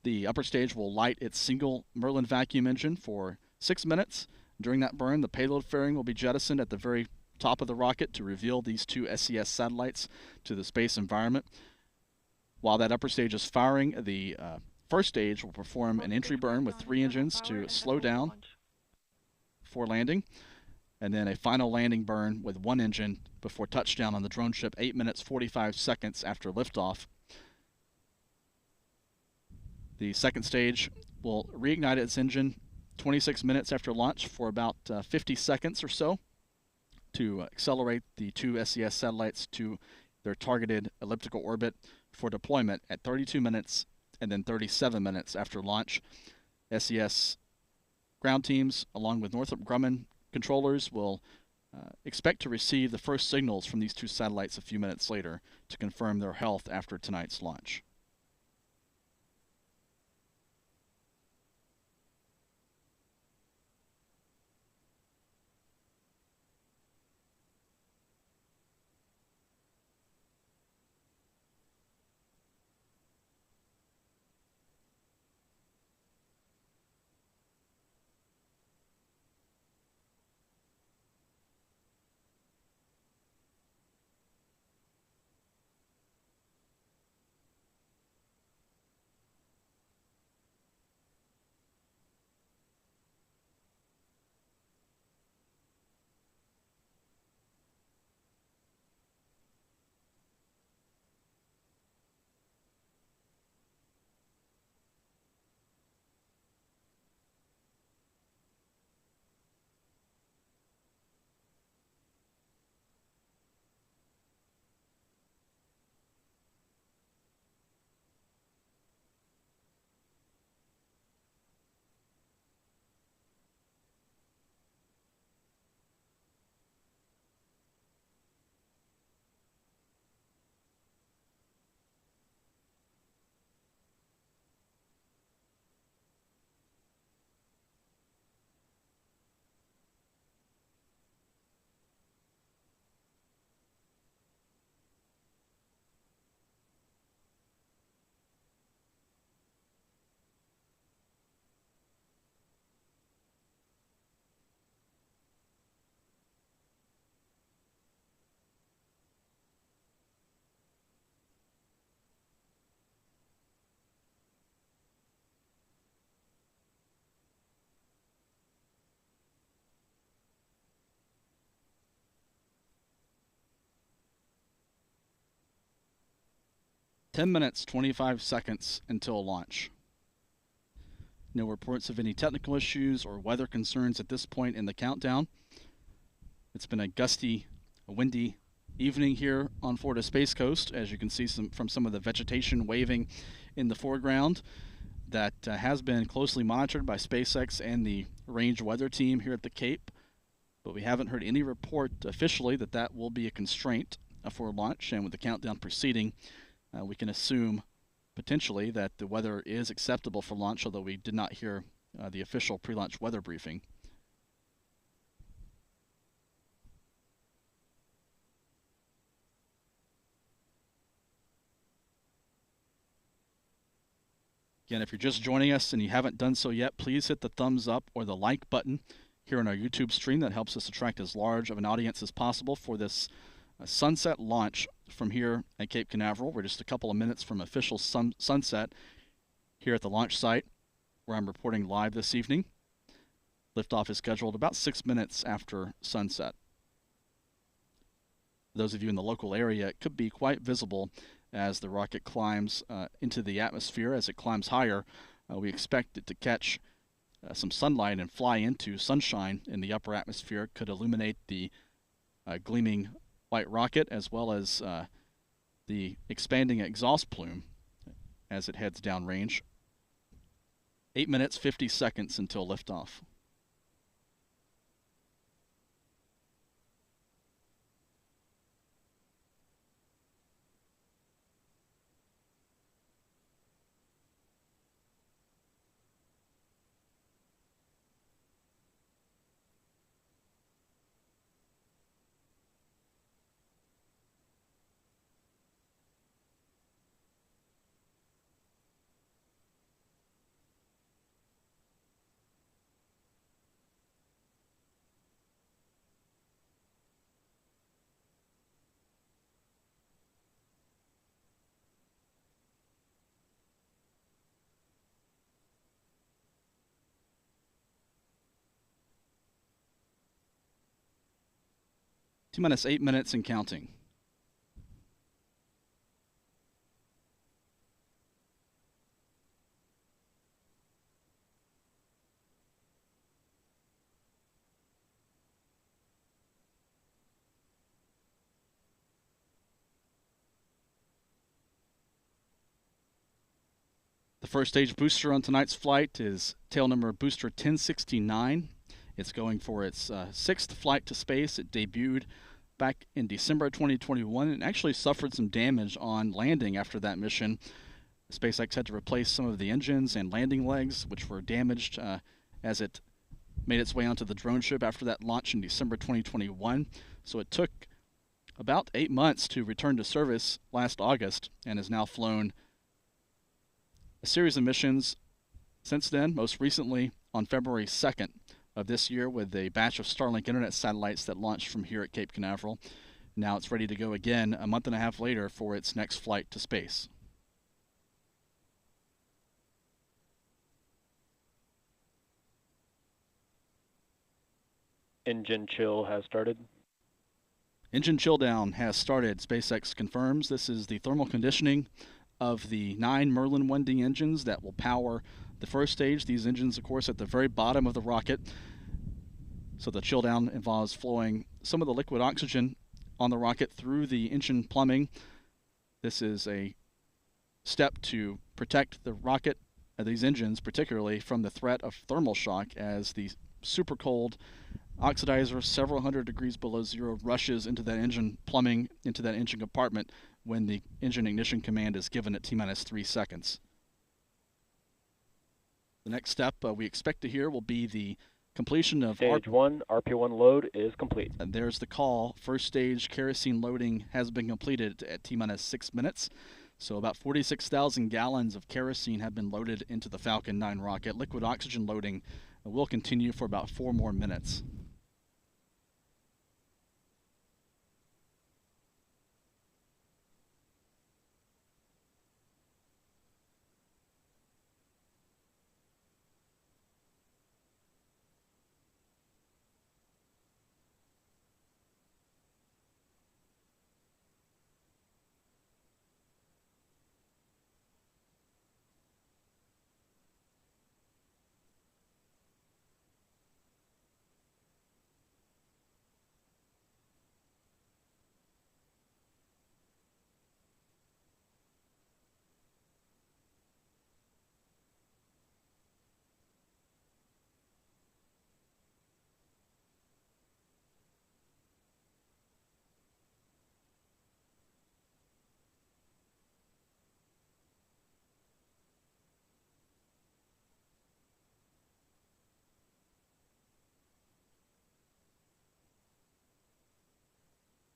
The upper stage will light its single Merlin vacuum engine for 6 minutes. During that burn, the payload fairing will be jettisoned at the very top of the rocket to reveal these two SES satellites to the space environment. While that upper stage is firing, the first stage will perform an entry burn with 3 engines to slow down before landing, and then a final landing burn with 1 engine before touchdown on the drone ship 8 minutes 45 seconds after liftoff. The second stage will reignite its engine 26 minutes after launch for about 50 seconds or so to accelerate the two SES satellites to their targeted elliptical orbit for deployment at 32 minutes and then 37 minutes after launch. SES ground teams, along with Northrop Grumman controllers, will expect to receive the first signals from these two satellites a few minutes later to confirm their health after tonight's launch. "10 minutes, 25 seconds until launch. No reports of any technical issues or weather concerns at this point in the countdown. It's been a gusty, windy evening here on Florida Space Coast, as you can see from some of the vegetation waving in the foreground. That has been closely monitored by SpaceX and the range weather team here at the Cape, but we haven't heard any report officially that will be a constraint for launch. And with the countdown proceeding, we can assume potentially that the weather is acceptable for launch, although we did not hear the official pre-launch weather briefing. Again, if you're just joining us and you haven't done so yet, please hit the thumbs up or the like button here on our YouTube stream. That helps us attract as large of an audience as possible for this sunset launch from here at Cape Canaveral. We're just a couple of minutes from official sunset here at the launch site where I'm reporting live this evening. Liftoff is scheduled about 6 minutes after sunset. For those of you in the local area, it could be quite visible as the rocket climbs into the atmosphere. As it climbs higher, we expect it to catch some sunlight and fly into sunshine in the upper atmosphere. It could illuminate the gleaming white rocket as well as the expanding exhaust plume as it heads downrange. 8 minutes, 50 seconds until liftoff. T-minus 8 minutes and counting. first stage booster on tonight's flight is tail number booster 1069. It's going for its sixth flight to space. It debuted back in December of 2021 and actually suffered some damage on landing after that mission. SpaceX had to replace some of the engines and landing legs, which were damaged as it made its way onto the drone ship after that launch in December 2021. So it took about 8 months to return to service last August and has now flown a series of missions since then, most recently on February 2nd of this year with a batch of Starlink internet satellites that launched from here at Cape Canaveral. Now it's ready to go again a month and a half later for its next flight to space. Engine chill has started. Engine chill down has started. SpaceX confirms this is the thermal conditioning of the 9 Merlin 1D engines that will power the first stage. These engines, of course, at the very bottom of the rocket. So the chill down involves flowing some of the liquid oxygen on the rocket through the engine plumbing. This is a step to protect the rocket, these engines particularly, from the threat of thermal shock as the super cold oxidizer several hundred degrees below zero rushes into that engine plumbing, into that engine compartment when the engine ignition command is given at T-minus 3 seconds. The next step we expect to hear will be the completion of Stage 1, RP1 load is complete. And there's the call. First stage kerosene loading has been completed at T-minus 6 minutes. So about 46,000 gallons of kerosene have been loaded into the Falcon 9 rocket. Liquid oxygen loading will continue for about 4 more minutes.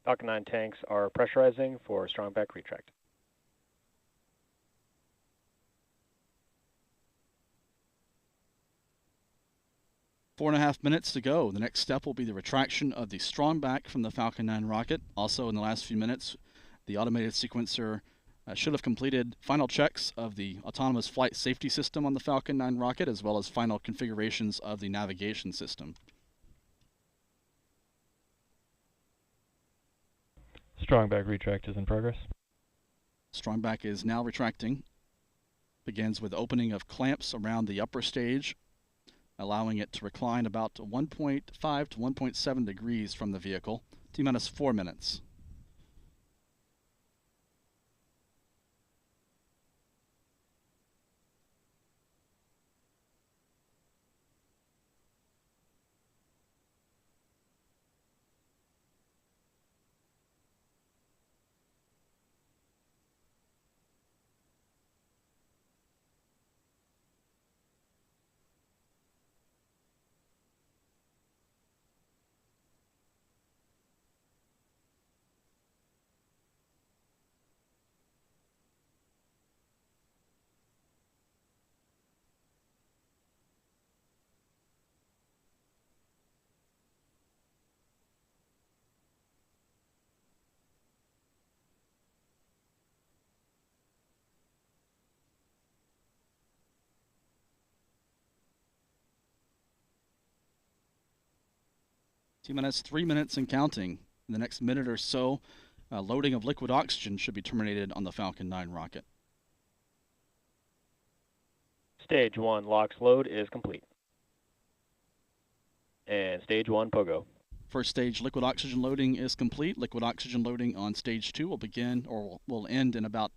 Falcon 9 tanks are pressurizing for strong back retract. Four and a half minutes to go. The next step will be the retraction of the strong back from the Falcon 9 rocket. Also, in the last few minutes, the automated sequencer should have completed final checks of the autonomous flight safety system on the Falcon 9 rocket, as well as final configurations of the navigation system. Strong back retract is in progress. Strong back is now retracting. Begins with opening of clamps around the upper stage, allowing it to recline about 1.5 to 1.7 degrees from the vehicle. T-minus 4 minutes. T-minus 3 minutes and counting. In the next minute or so, loading of liquid oxygen should be terminated on the Falcon 9 rocket. Stage 1 LOX load is complete. And Stage 1 POGO. First stage liquid oxygen loading is complete. Liquid oxygen loading on Stage 2 will begin or will end in about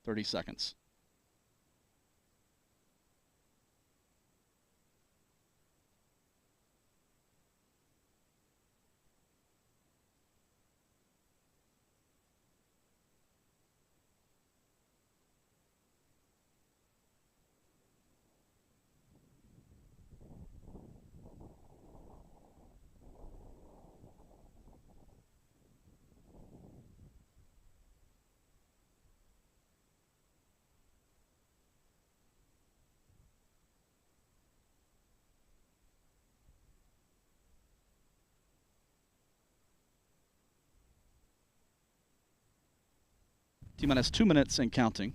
30 seconds. T-minus 2 minutes and counting.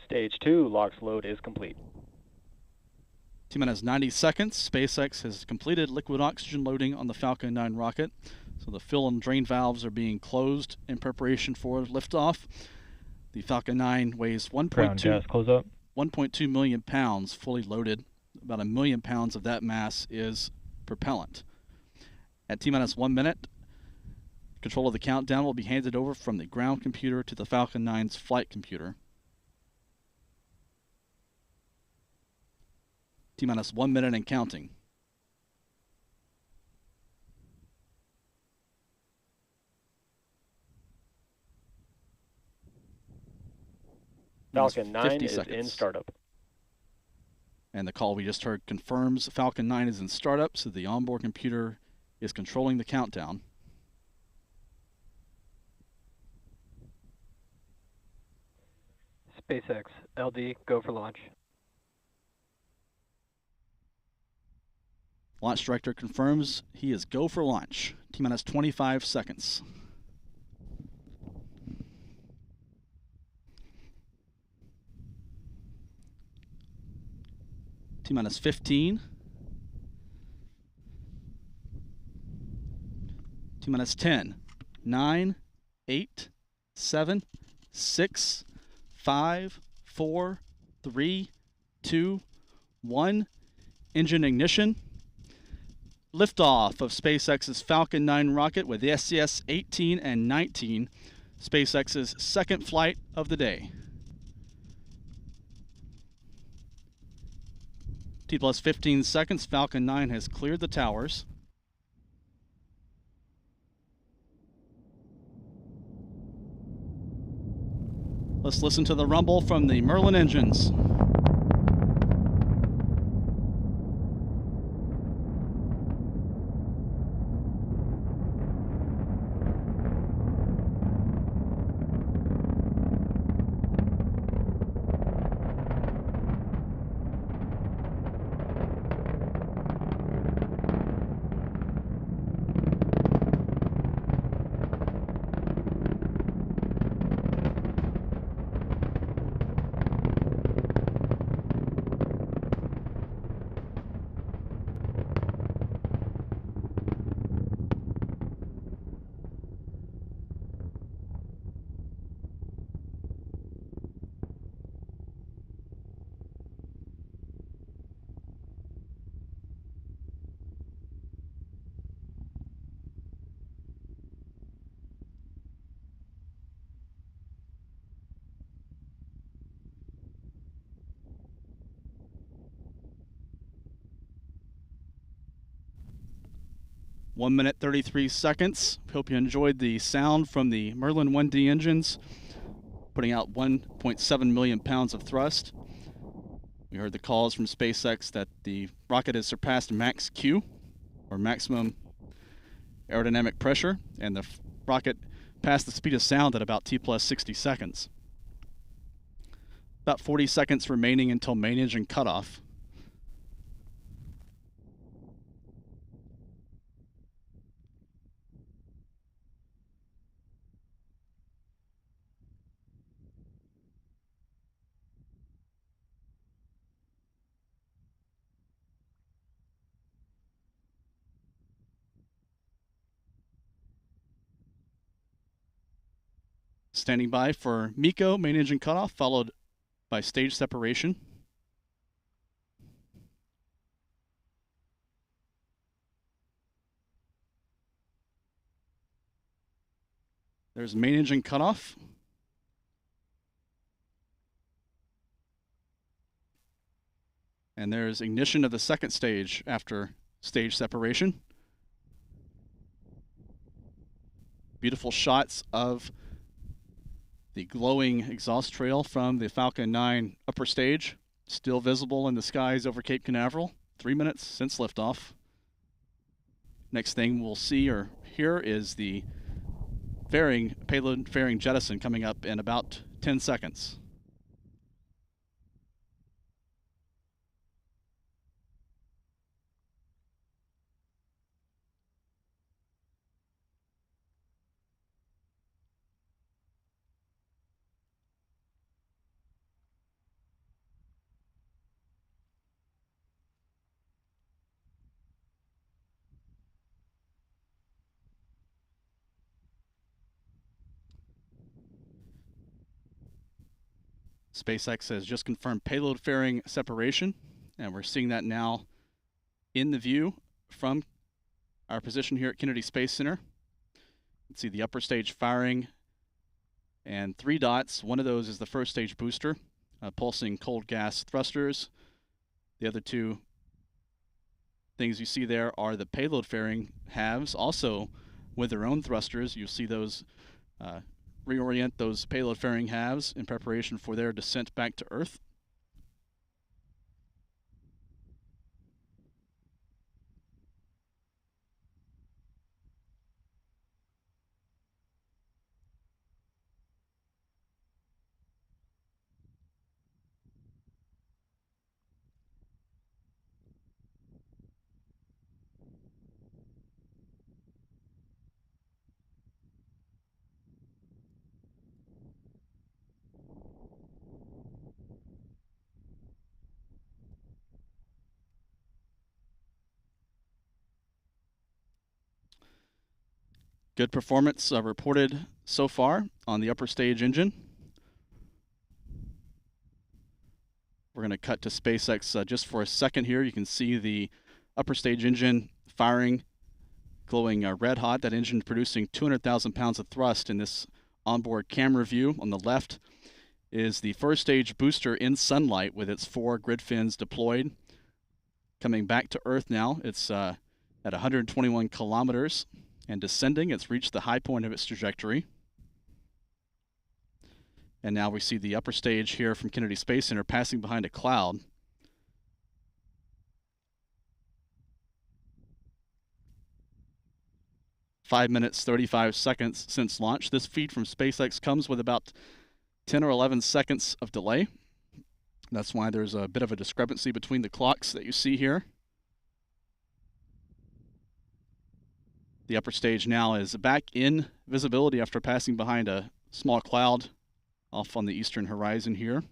Stage 2, LOX load is complete. T-minus 90 seconds. SpaceX has completed liquid oxygen loading on the Falcon 9 rocket. So the fill and drain valves are being closed in preparation for liftoff. The Falcon 9 weighs 1.2 million pounds fully loaded. About 1 million pounds of that mass is propellant. At T-minus 1 minute, control of the countdown will be handed over from the ground computer to the Falcon 9's flight computer. T-minus 1 minute and counting. Falcon 9 is in startup. And the call we just heard confirms Falcon 9 is in startup, so the onboard computer is controlling the countdown. SpaceX, LD, go for launch. Launch director confirms he is go for launch. T-minus 25 seconds. T-minus 15. T-minus 10. 9, 8, 7, 6, 5, 4, 3, 2, 1. Engine ignition. Liftoff of SpaceX's Falcon 9 rocket with the SES 18 and 19, SpaceX's second flight of the day. T-plus 15 seconds, Falcon 9 has cleared the towers. Let's listen to the rumble from the Merlin engines. One minute 33 seconds. Hope you enjoyed the sound from the Merlin 1D engines, putting out 1.7 million pounds of thrust. We heard the calls from SpaceX that the rocket has surpassed max Q, or maximum aerodynamic pressure, and the rocket passed the speed of sound at about T-plus 60 seconds. About 40 seconds remaining until main engine cutoff. Standing by for MECO, main engine cutoff, followed by stage separation. There's main engine cutoff. And there's ignition of the second stage after stage separation. Beautiful shots of the glowing exhaust trail from the Falcon 9 upper stage, still visible in the skies over Cape Canaveral, 3 minutes since liftoff. Next thing we'll see or hear is the payload fairing jettison coming up in about 10 seconds. SpaceX has just confirmed payload fairing separation, and we're seeing that now in the view from our position here at Kennedy Space Center. You can see the upper stage firing and 3 dots. One of those is the first stage booster, pulsing cold gas thrusters. The other 2 things you see there are the payload fairing halves, also with their own thrusters. You'll see those reorient those payload fairing halves in preparation for their descent back to Earth. Good performance reported so far on the upper stage engine. We're going to cut to SpaceX just for a second here. You can see the upper stage engine firing, glowing red hot. That engine producing 200,000 pounds of thrust in this onboard camera view. On the left is the first stage booster in sunlight with its 4 grid fins deployed. Coming back to Earth now. It's at 121 kilometers and descending. It's reached the high point of its trajectory. And now we see the upper stage here from Kennedy Space Center passing behind a cloud. "5 minutes, 35 seconds since launch." This feed from SpaceX comes with about 10 or 11 seconds of delay. That's why there's a bit of a discrepancy between the clocks that you see here. The upper stage now is back in visibility after passing behind a small cloud off on the eastern horizon here.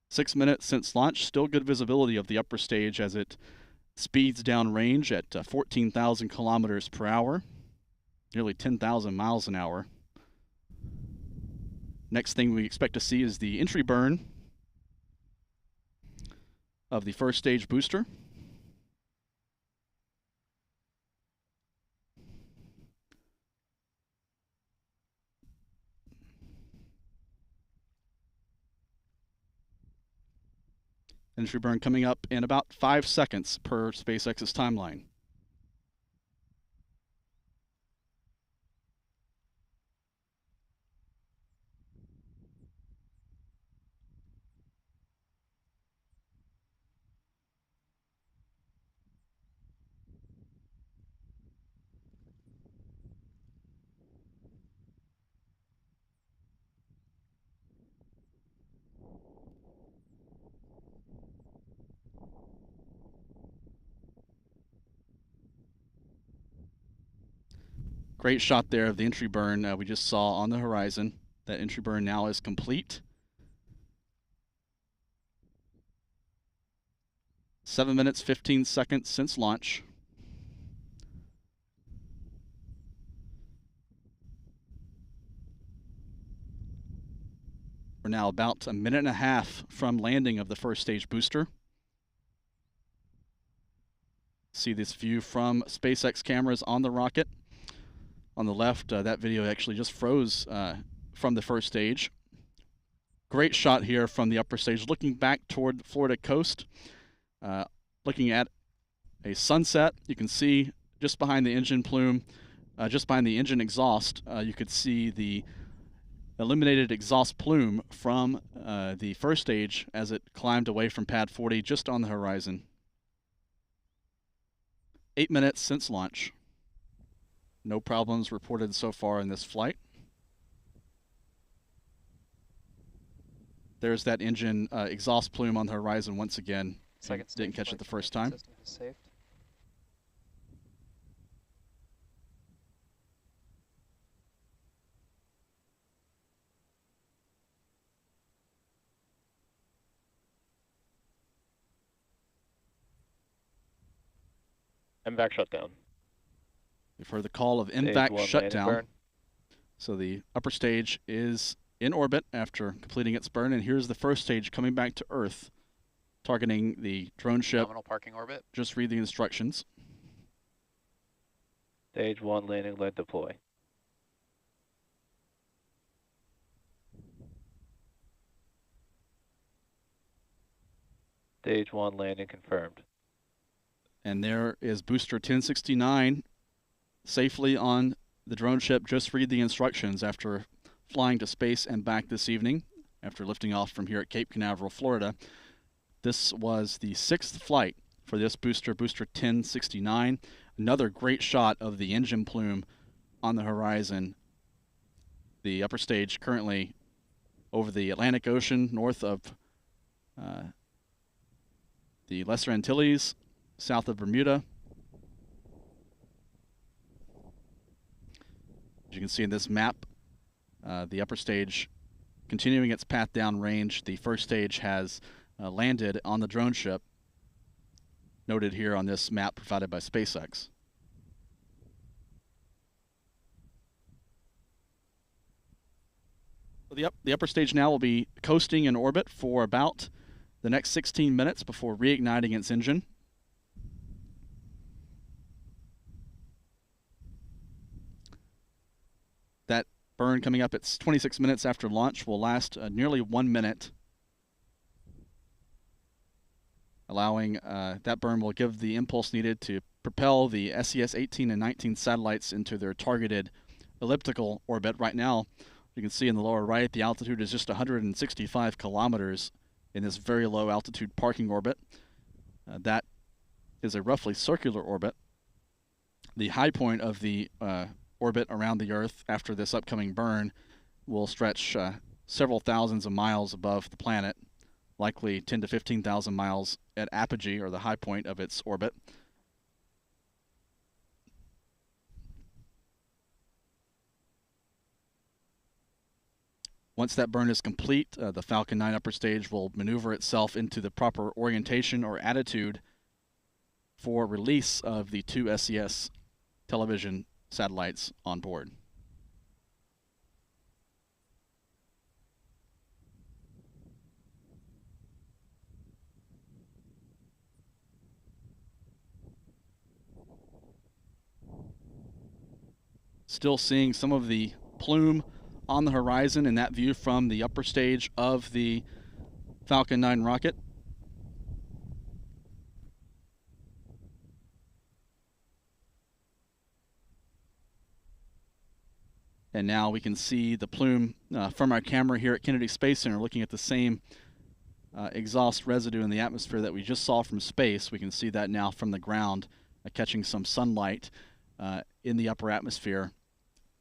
6 minutes since launch, still good visibility of the upper stage as it speeds down range at 14,000 kilometers per hour, nearly 10,000 miles an hour. Next thing we expect to see is the entry burn of the first stage booster. Entry burn coming up in about 5 seconds per SpaceX's timeline. Great shot there of the entry burn we just saw on the horizon. That entry burn now is complete. 7 minutes, 15 seconds since launch. We're now about a minute and a half from landing of the first stage booster. See this view from SpaceX cameras on the rocket. On the left, that video actually just froze from the first stage. Great shot here from the upper stage, looking back toward the Florida coast, looking at a sunset. You can see just behind the engine plume, just behind the engine exhaust, you could see the illuminated exhaust plume from the first stage as it climbed away from pad 40 just on the horizon. 8 minutes since launch. No problems reported so far in this flight. There's that engine exhaust plume on the horizon once again. Didn't catch it the first time. System is safe. MVAC shutdown. We've heard the call of Stage MVAC 1 shutdown. landing burn. So the upper stage is in orbit after completing its burn, and here's the first stage coming back to Earth, targeting the drone ship. Nominal parking orbit. Just read the instructions. Stage 1 landing lead deploy. Stage 1 landing confirmed. And there is booster 1069 safely on the drone ship. Just read the instructions after flying to space and back this evening after lifting off from here at Cape Canaveral, Florida. This was the 6th flight for this booster, booster 1069. Another great shot of the engine plume on the horizon. The upper stage currently over the Atlantic Ocean north of the Lesser Antilles, south of Bermuda. As you can see in this map, the upper stage continuing its path downrange. The first stage has landed on the drone ship, noted here on this map provided by SpaceX. So the upper stage now will be coasting in orbit for about the next 16 minutes before reigniting its engine. That burn coming up at 26 minutes after launch will last nearly 1 minute, allowing that burn will give the impulse needed to propel the SES 18 and 19 satellites into their targeted elliptical orbit. Right now, you can see in the lower right, the altitude is just 165 kilometers in this very low altitude parking orbit. That is a roughly circular orbit. The high point of the orbit around the Earth after this upcoming burn will stretch several thousands of miles above the planet, likely 10 to 15,000 miles at apogee, or the high point of its orbit. Once that burn is complete, the Falcon 9 upper stage will maneuver itself into the proper orientation or attitude for release of the 2 SES television satellites on board. Still seeing some of the plume on the horizon in that view from the upper stage of the Falcon 9 rocket. And now we can see the plume from our camera here at Kennedy Space Center, looking at the same exhaust residue in the atmosphere that we just saw from space. We can see that now from the ground, catching some sunlight in the upper atmosphere.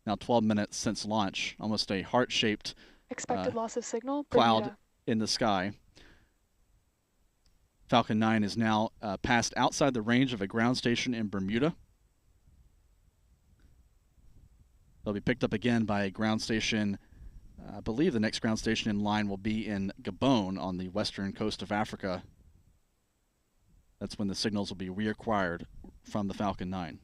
Now 12 minutes since launch, almost a heart-shaped expected loss of signal, cloud Bermuda. In the sky. Falcon 9 is now passed outside the range of a ground station in Bermuda. They'll be picked up again by a ground station. I believe the next ground station in line will be in Gabon on the western coast of Africa. That's when the signals will be reacquired from the Falcon 9.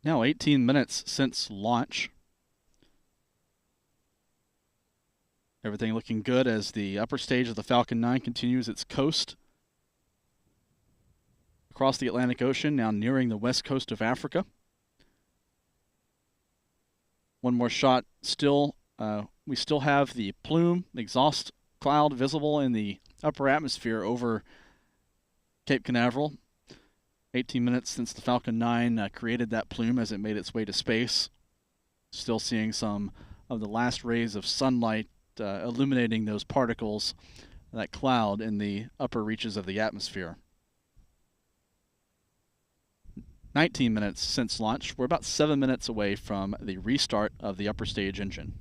Now 18 minutes since launch. Everything looking good as the upper stage of the Falcon 9 continues its coast across the Atlantic Ocean, now nearing the west coast of Africa. One more shot still. We still have the plume, exhaust cloud visible in the upper atmosphere over Cape Canaveral. 18 minutes since the Falcon 9 created that plume as it made its way to space. Still seeing some of the last rays of sunlight illuminating those particles, that cloud in the upper reaches of the atmosphere. 19 minutes since launch. We're about 7 minutes away from the restart of the upper stage engine.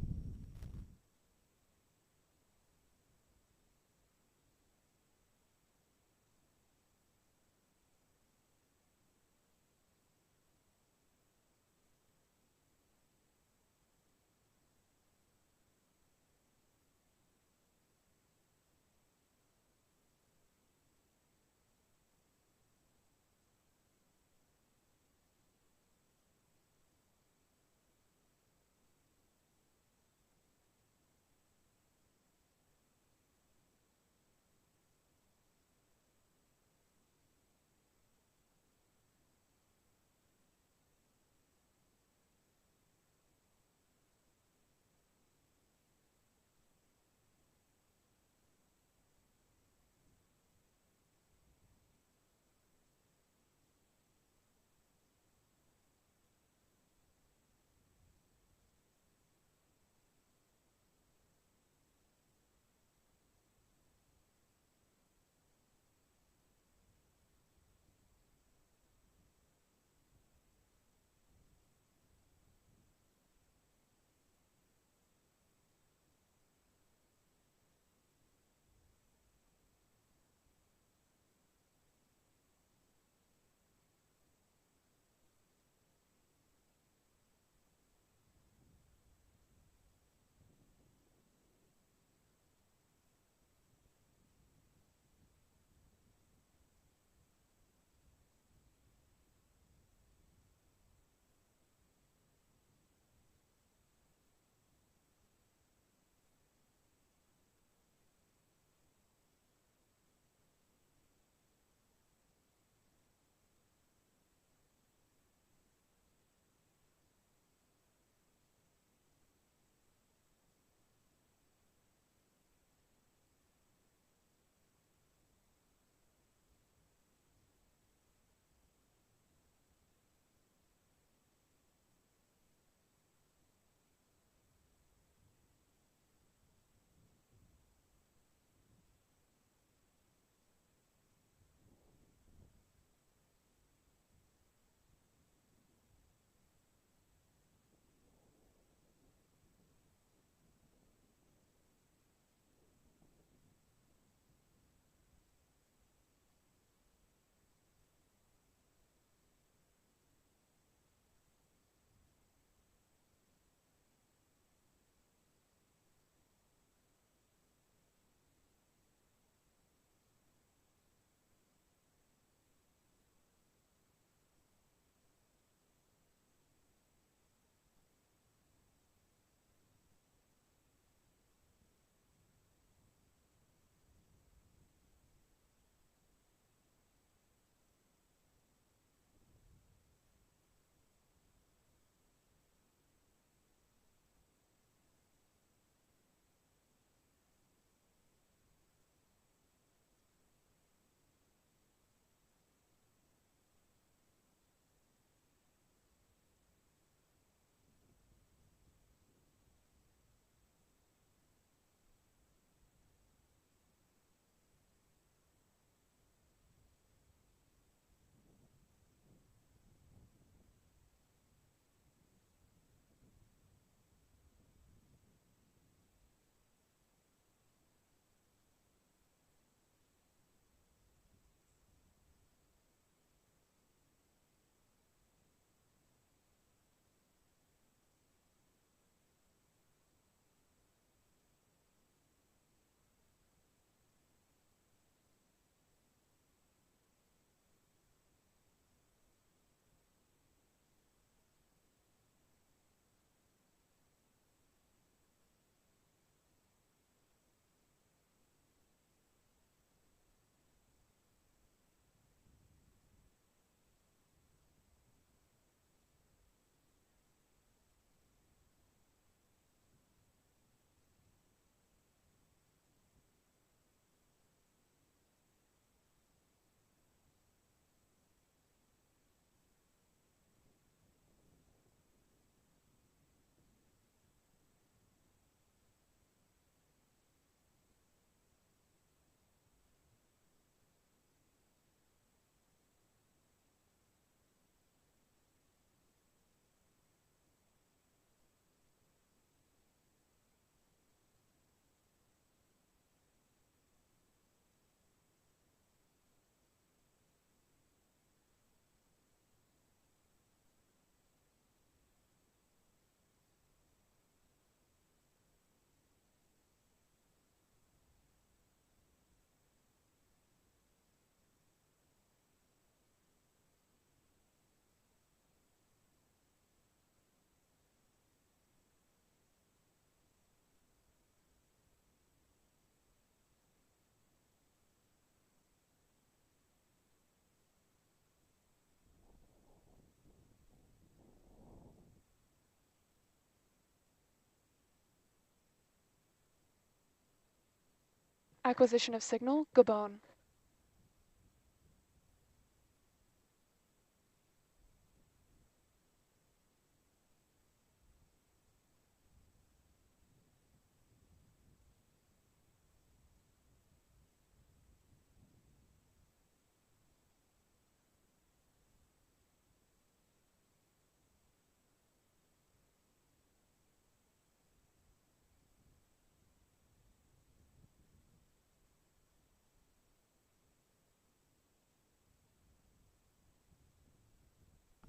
Acquisition of signal, Gabon.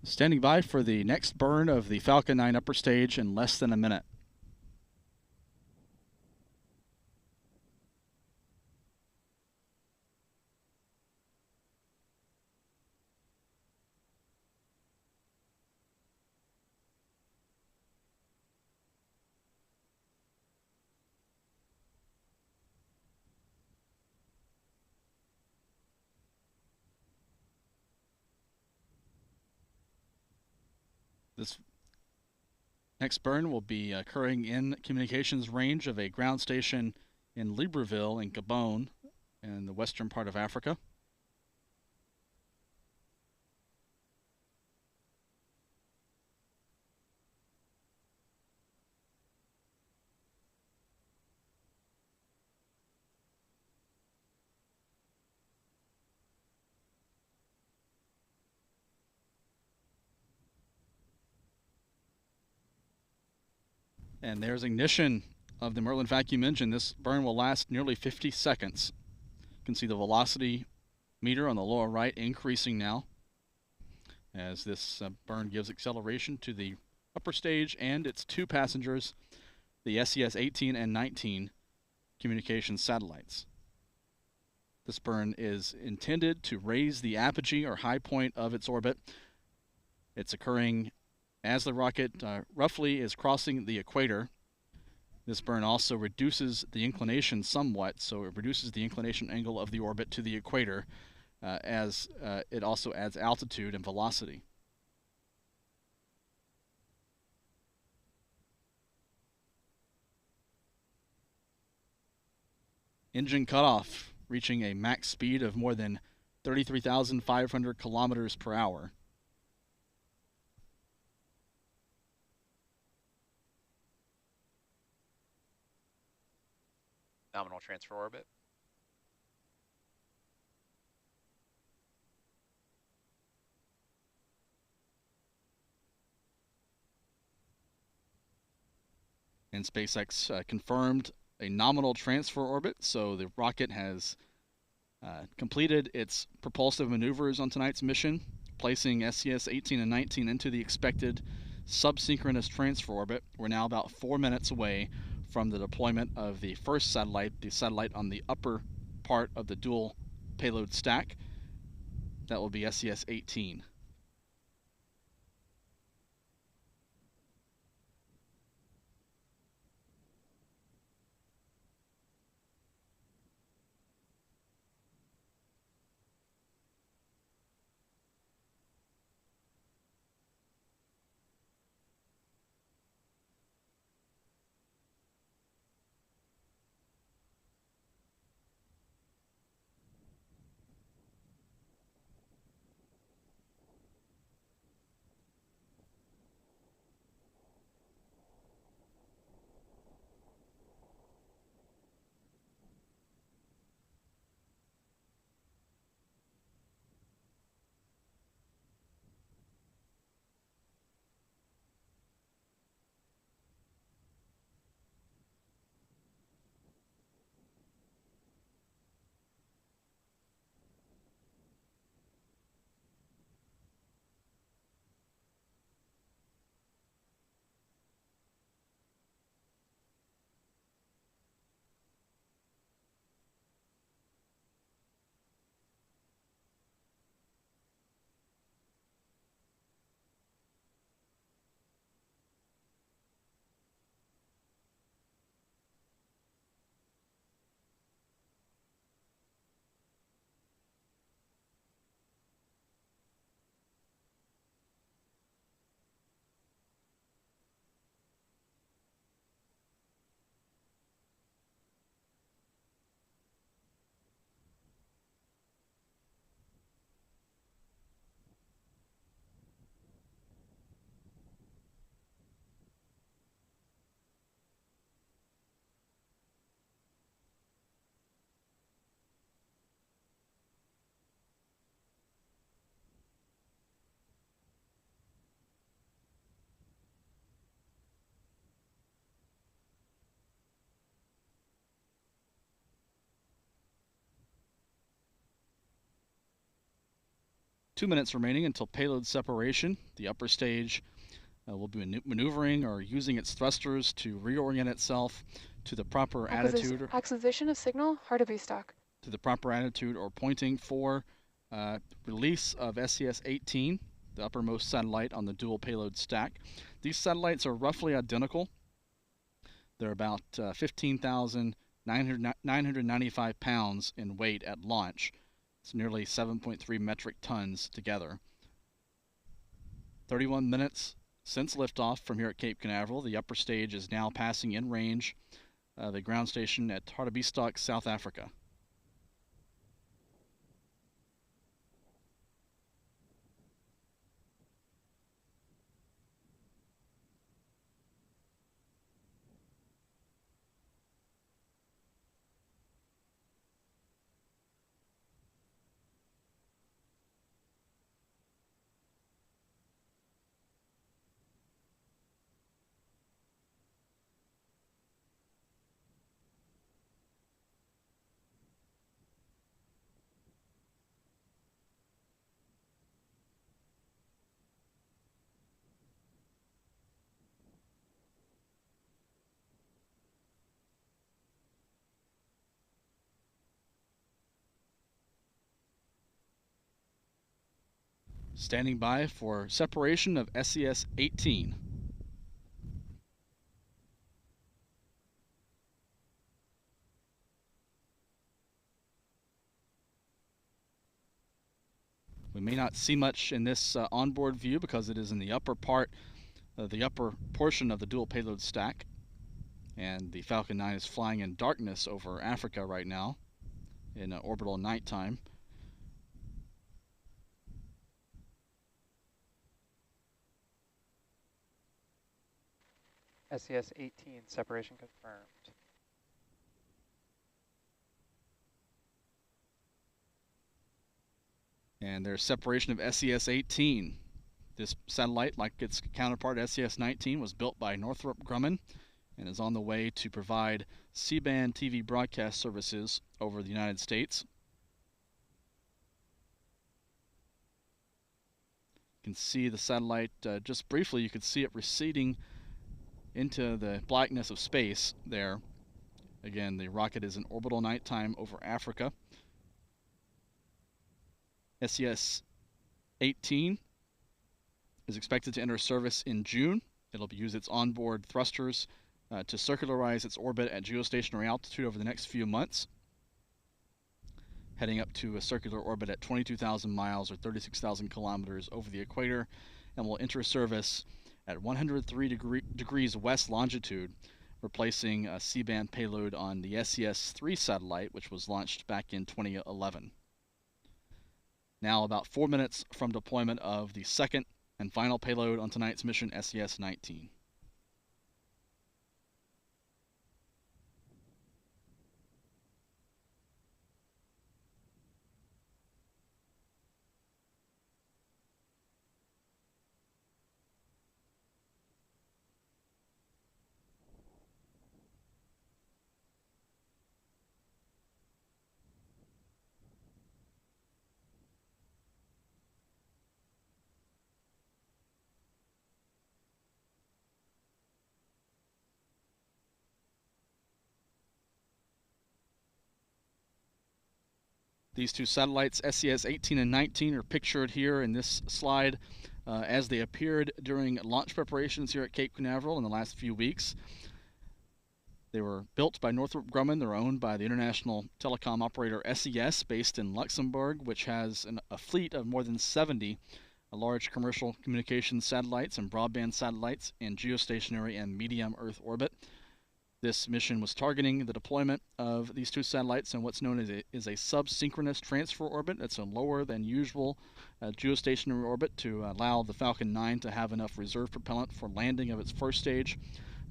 Standing by for the next burn of the Falcon 9 upper stage in less than a minute. This next burn will be occurring in communications range of a ground station in Libreville in Gabon in the western part of Africa. And there's ignition of the Merlin vacuum engine. This burn will last nearly 50 seconds. You can see the velocity meter on the lower right increasing now as this burn gives acceleration to the upper stage and its two passengers, the SES 18 and 19 communications satellites. This burn is intended to raise the apogee or high point of its orbit. It's occurring as the rocket roughly is crossing the equator. This burn also reduces the inclination somewhat, so it reduces the inclination angle of the orbit to the equator as it also adds altitude and velocity. Engine cutoff, reaching a max speed of more than 33,500 kilometers per hour. Nominal transfer orbit. And SpaceX confirmed a nominal transfer orbit, so the rocket has completed its propulsive maneuvers on tonight's mission, placing SES 18 and 19 into the expected subsynchronous transfer orbit. We're now about 4 minutes away from the deployment of the first satellite, the satellite on the upper part of the dual payload stack. That will be SES 18. 2 minutes remaining until payload separation. The upper stage will be maneuvering or using its thrusters to reorient itself to the proper attitude. Acquisition of signal, hard to be stock. To the proper attitude or pointing for release of SES-18, the uppermost satellite on the dual payload stack. These satellites are roughly identical. They're about 15,995 pounds in weight at launch. It's nearly 7.3 metric tons together. 31 minutes since liftoff from here at Cape Canaveral. The upper stage is now passing in range of the ground station at Hartbeespoort, South Africa. Standing by for separation of SES-18. We may not see much in this onboard view because it is in the upper portion of the dual payload stack, and the Falcon 9 is flying in darkness over Africa right now in orbital nighttime. SES-18 separation confirmed. And there's separation of SES-18. This satellite, like its counterpart SES-19, was built by Northrop Grumman and is on the way to provide C-band TV broadcast services over the United States. You can see the satellite just briefly. You could see it receding into the blackness of space there. Again, the rocket is in orbital nighttime over Africa. SES-18 is expected to enter service in June. It'll use its onboard thrusters to circularize its orbit at geostationary altitude over the next few months, heading up to a circular orbit at 22,000 miles or 36,000 kilometers over the equator, and will enter service at 103 degrees west longitude, replacing a C-band payload on the SES-3 satellite, which was launched back in 2011. Now about 4 minutes from deployment of the second and final payload on tonight's mission, SES-19. These two satellites, SES-18 and 19, are pictured here in this slide as they appeared during launch preparations here at Cape Canaveral in the last few weeks. They were built by Northrop Grumman. They're owned by the international telecom operator SES, based in Luxembourg, which has a fleet of more than 70 large commercial communications satellites and broadband satellites in geostationary and medium Earth orbit. This mission was targeting the deployment of these two satellites in what's known as a sub-synchronous transfer orbit. It's a lower than usual geostationary orbit to allow the Falcon 9 to have enough reserve propellant for landing of its first stage.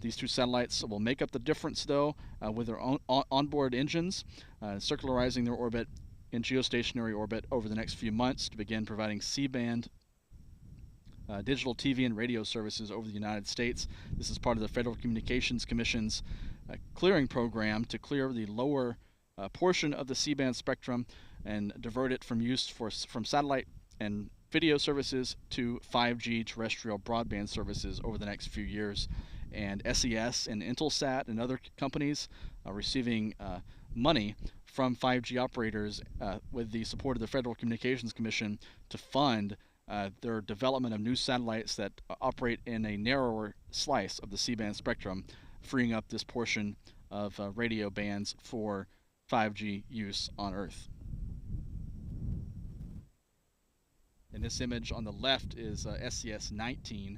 These two satellites will make up the difference, though, with their own onboard engines, circularizing their orbit in geostationary orbit over the next few months to begin providing C-band digital TV and radio services over the United States. This is part of the Federal Communications Commission's clearing program to clear the lower portion of the C-band spectrum and divert it from use from satellite and video services to 5G terrestrial broadband services over the next few years. And SES and Intelsat and other companies are receiving money from 5G operators with the support of the Federal Communications Commission to fund their development of new satellites that operate in a narrower slice of the C-band spectrum, freeing up this portion of radio bands for 5G use on Earth. And this image on the left is SES-19,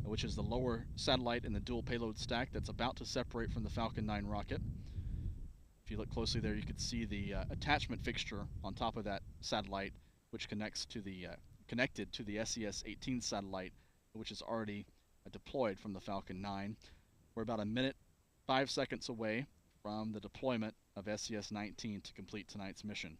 which is the lower satellite in the dual payload stack that's about to separate from the Falcon 9 rocket. If you look closely there, you can see the attachment fixture on top of that satellite, which connected to the SES-18 satellite, which is already deployed from the Falcon 9. We're about 1 minute, 5 seconds away from the deployment of SES-19 to complete tonight's mission.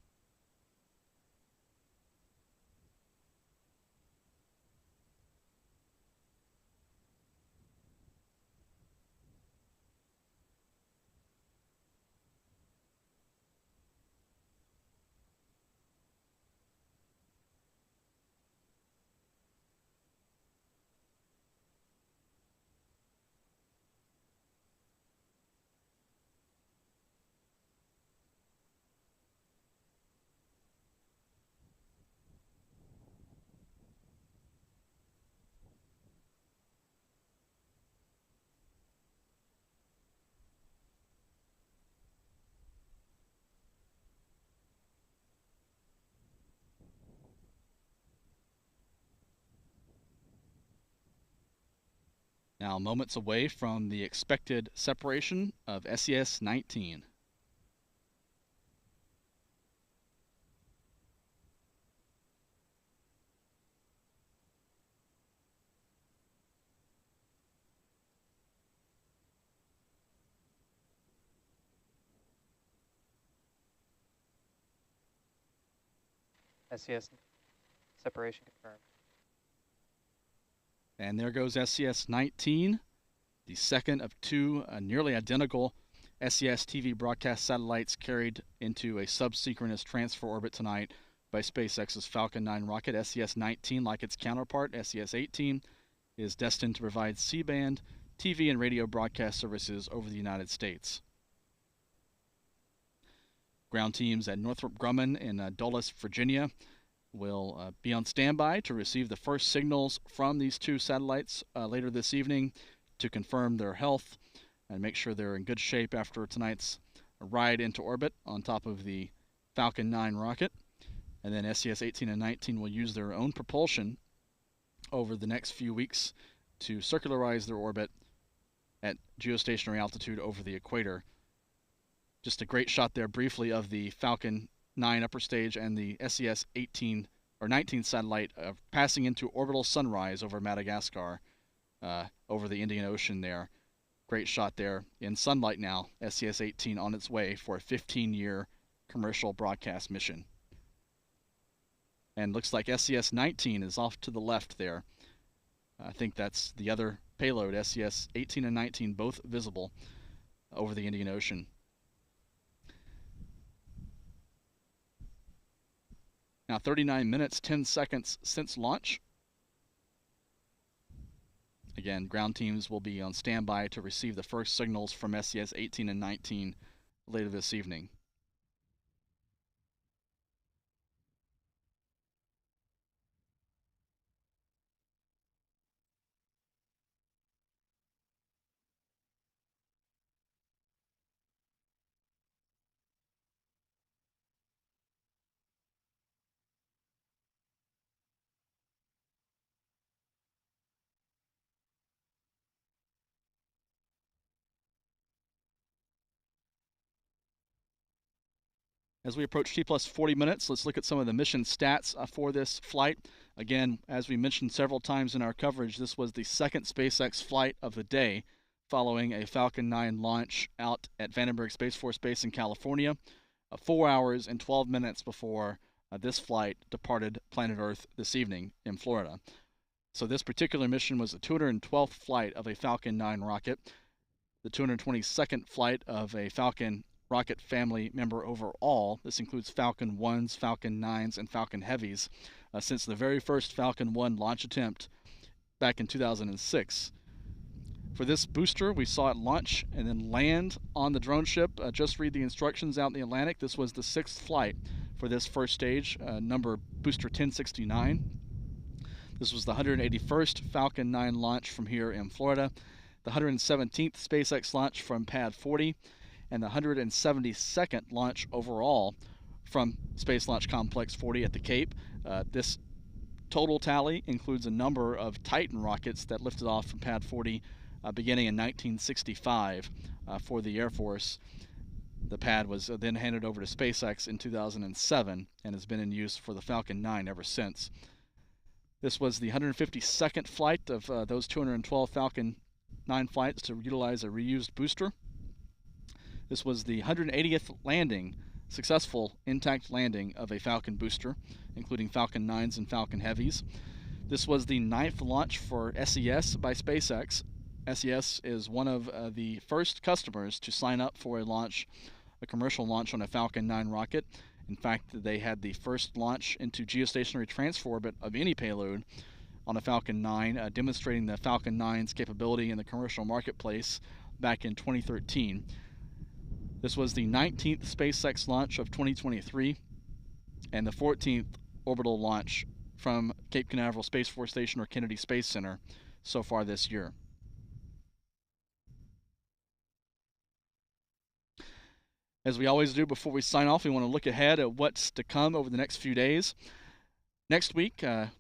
Now moments away from the expected separation of SES-19. SES separation confirmed. And there goes SES-19, the second of two nearly identical SES TV broadcast satellites carried into a subsynchronous transfer orbit tonight by SpaceX's Falcon 9 rocket. SES-19, like its counterpart, SES-18, is destined to provide C-band TV and radio broadcast services over the United States. Ground teams at Northrop Grumman in Dulles, Virginia, will be on standby to receive the first signals from these two satellites later this evening to confirm their health and make sure they're in good shape after tonight's ride into orbit on top of the Falcon 9 rocket. And then SES-18 and 19 will use their own propulsion over the next few weeks to circularize their orbit at geostationary altitude over the equator. Just a great shot there briefly of the Falcon 9 upper stage and the SES-18 or 19 satellite passing into orbital sunrise over Madagascar, over the Indian Ocean there. Great shot there in sunlight now. SES-18 on its way for a 15-year commercial broadcast mission. And looks like SES-19 is off to the left there. I think that's the other payload, SES-18 and 19, both visible over the Indian Ocean. Now 39 minutes, 10 seconds since launch. Again, ground teams will be on standby to receive the first signals from SES-18 and 19 later this evening. As we approach T plus 40 minutes, let's look at some of the mission stats for this flight. Again, as we mentioned several times in our coverage, this was the second SpaceX flight of the day following a Falcon 9 launch out at Vandenberg Space Force Base in California, 4 hours and 12 minutes before this flight departed planet Earth this evening in Florida. So this particular mission was the 212th flight of a Falcon 9 rocket, the 222nd flight of a Falcon rocket family member overall. This includes Falcon 1s, Falcon 9s, and Falcon Heavies since the very first Falcon 1 launch attempt back in 2006. For this booster, we saw it launch and then land on the drone ship. Just read the instructions out in the Atlantic. This was the 6th flight for this first stage, number booster 1069. This was the 181st Falcon 9 launch from here in Florida, the 117th SpaceX launch from Pad 40, and the 172nd launch overall from Space Launch Complex 40 at the Cape. This total tally includes a number of Titan rockets that lifted off from Pad 40 beginning in 1965 for the Air Force. The pad was then handed over to SpaceX in 2007 and has been in use for the Falcon 9 ever since. This was the 152nd flight of those 212 Falcon 9 flights to utilize a reused booster. This was the 180th landing, successful intact landing of a Falcon booster, including Falcon 9s and Falcon Heavies. This was the 9th launch for SES by SpaceX. SES is one of the first customers to sign up for a commercial launch on a Falcon 9 rocket. In fact, they had the first launch into geostationary transfer orbit of any payload on a Falcon 9, demonstrating the Falcon 9's capability in the commercial marketplace back in 2013. This was the 19th SpaceX launch of 2023 and the 14th orbital launch from Cape Canaveral Space Force Station or Kennedy Space Center so far this year. As we always do before we sign off, we want to look ahead at what's to come over the next few days. Next week, the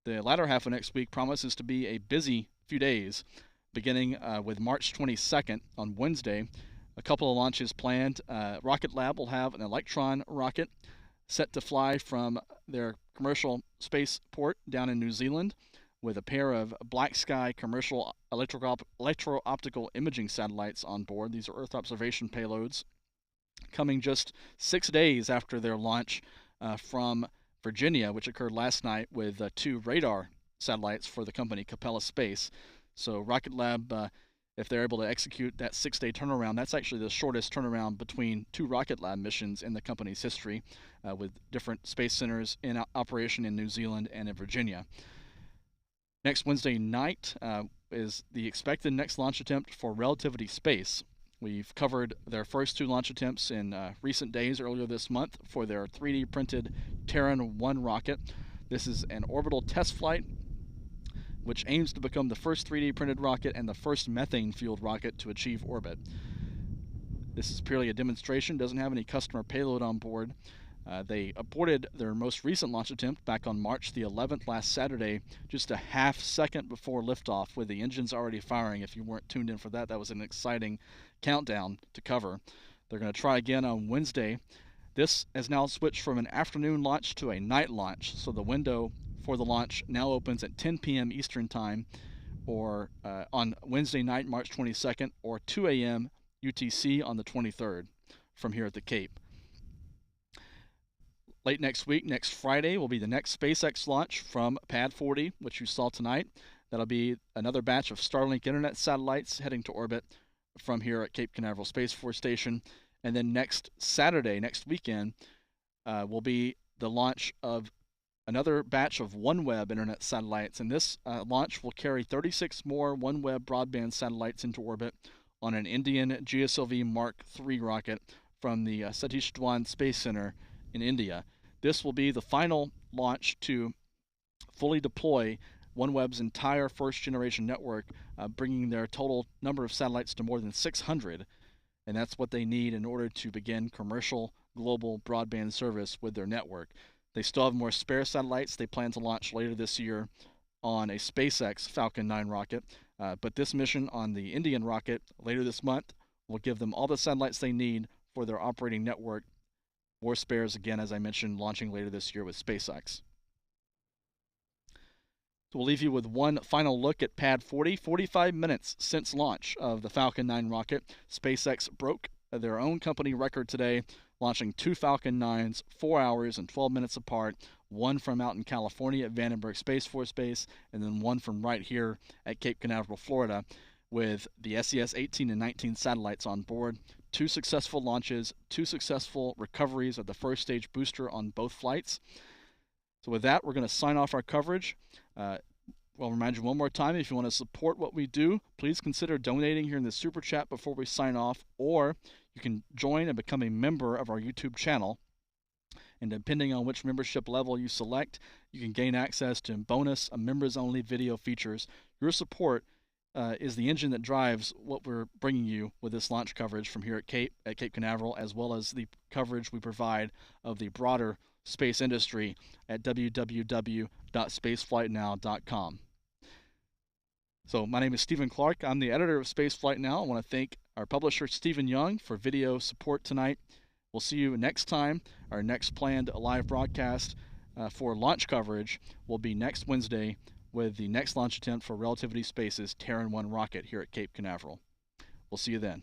latter half of next week promises to be a busy few days, beginning with March 22nd on Wednesday. A couple of launches planned. Rocket Lab will have an Electron rocket set to fly from their commercial spaceport down in New Zealand with a pair of Black Sky commercial electro-optical imaging satellites on board. These are Earth observation payloads, coming just 6 days after their launch from Virginia, which occurred last night with 2 radar satellites for the company Capella Space. So Rocket Lab, if they're able to execute that 6-day turnaround, that's actually the shortest turnaround between 2 Rocket Lab missions in the company's history, with different space centers in operation in New Zealand and in Virginia. Next Wednesday night is the expected next launch attempt for Relativity Space. We've covered their first 2 launch attempts in recent days earlier this month for their 3D printed Terran 1 rocket. This is an orbital test flight which aims to become the first 3D printed rocket and the first methane-fueled rocket to achieve orbit. This is purely a demonstration, doesn't have any customer payload on board. They aborted their most recent launch attempt back on March the 11th, last Saturday, just a half second before liftoff, with the engines already firing. If you weren't tuned in for that, that was an exciting countdown to cover. They're going to try again on Wednesday. This has now switched from an afternoon launch to a night launch, so the window for the launch now opens at 10 p.m. Eastern Time, or on Wednesday night, March 22nd, or 2 a.m. UTC on the 23rd from here at the Cape. Late next week, next Friday, will be the next SpaceX launch from Pad 40, which you saw tonight. That'll be another batch of Starlink Internet satellites heading to orbit from here at Cape Canaveral Space Force Station. And then next Saturday, next weekend, will be the launch of another batch of OneWeb Internet satellites. And this launch will carry 36 more OneWeb broadband satellites into orbit on an Indian GSLV Mark III rocket from the Satish Dhawan Space Center in India. This will be the final launch to fully deploy OneWeb's entire first-generation network, bringing their total number of satellites to more than 600, and that's what they need in order to begin commercial global broadband service with their network. They still have more spare satellites they plan to launch later this year on a SpaceX Falcon 9 rocket, but this mission on the Indian rocket later this month will give them all the satellites they need for their operating network. More spares, again, as I mentioned, launching later this year with SpaceX. So we'll leave you with one final look at Pad 40. 45 minutes since launch of the Falcon 9 rocket, SpaceX broke their own company record today, launching 2 Falcon 9s, 4 hours and 12 minutes apart, one from out in California at Vandenberg Space Force Base, and then one from right here at Cape Canaveral, Florida, with the SES 18 and 19 satellites on board. 2 successful launches, 2 successful recoveries of the first stage booster on both flights. So with that, we're going to sign off our coverage. I'll remind you one more time, if you want to support what we do, please consider donating here in the Super Chat before we sign off, or you can join and become a member of our YouTube channel. And depending on which membership level you select, you can gain access to bonus, members-only video features. Your support is the engine that drives what we're bringing you with this launch coverage from here at Cape Canaveral, as well as the coverage we provide of the broader space industry at www.spaceflightnow.com. So my name is Stephen Clark. I'm the editor of Spaceflight Now. I want to thank our publisher, Stephen Young, for video support tonight. We'll see you next time. Our next planned live broadcast for launch coverage will be next Wednesday with the next launch attempt for Relativity Space's Terran 1 rocket here at Cape Canaveral. We'll see you then.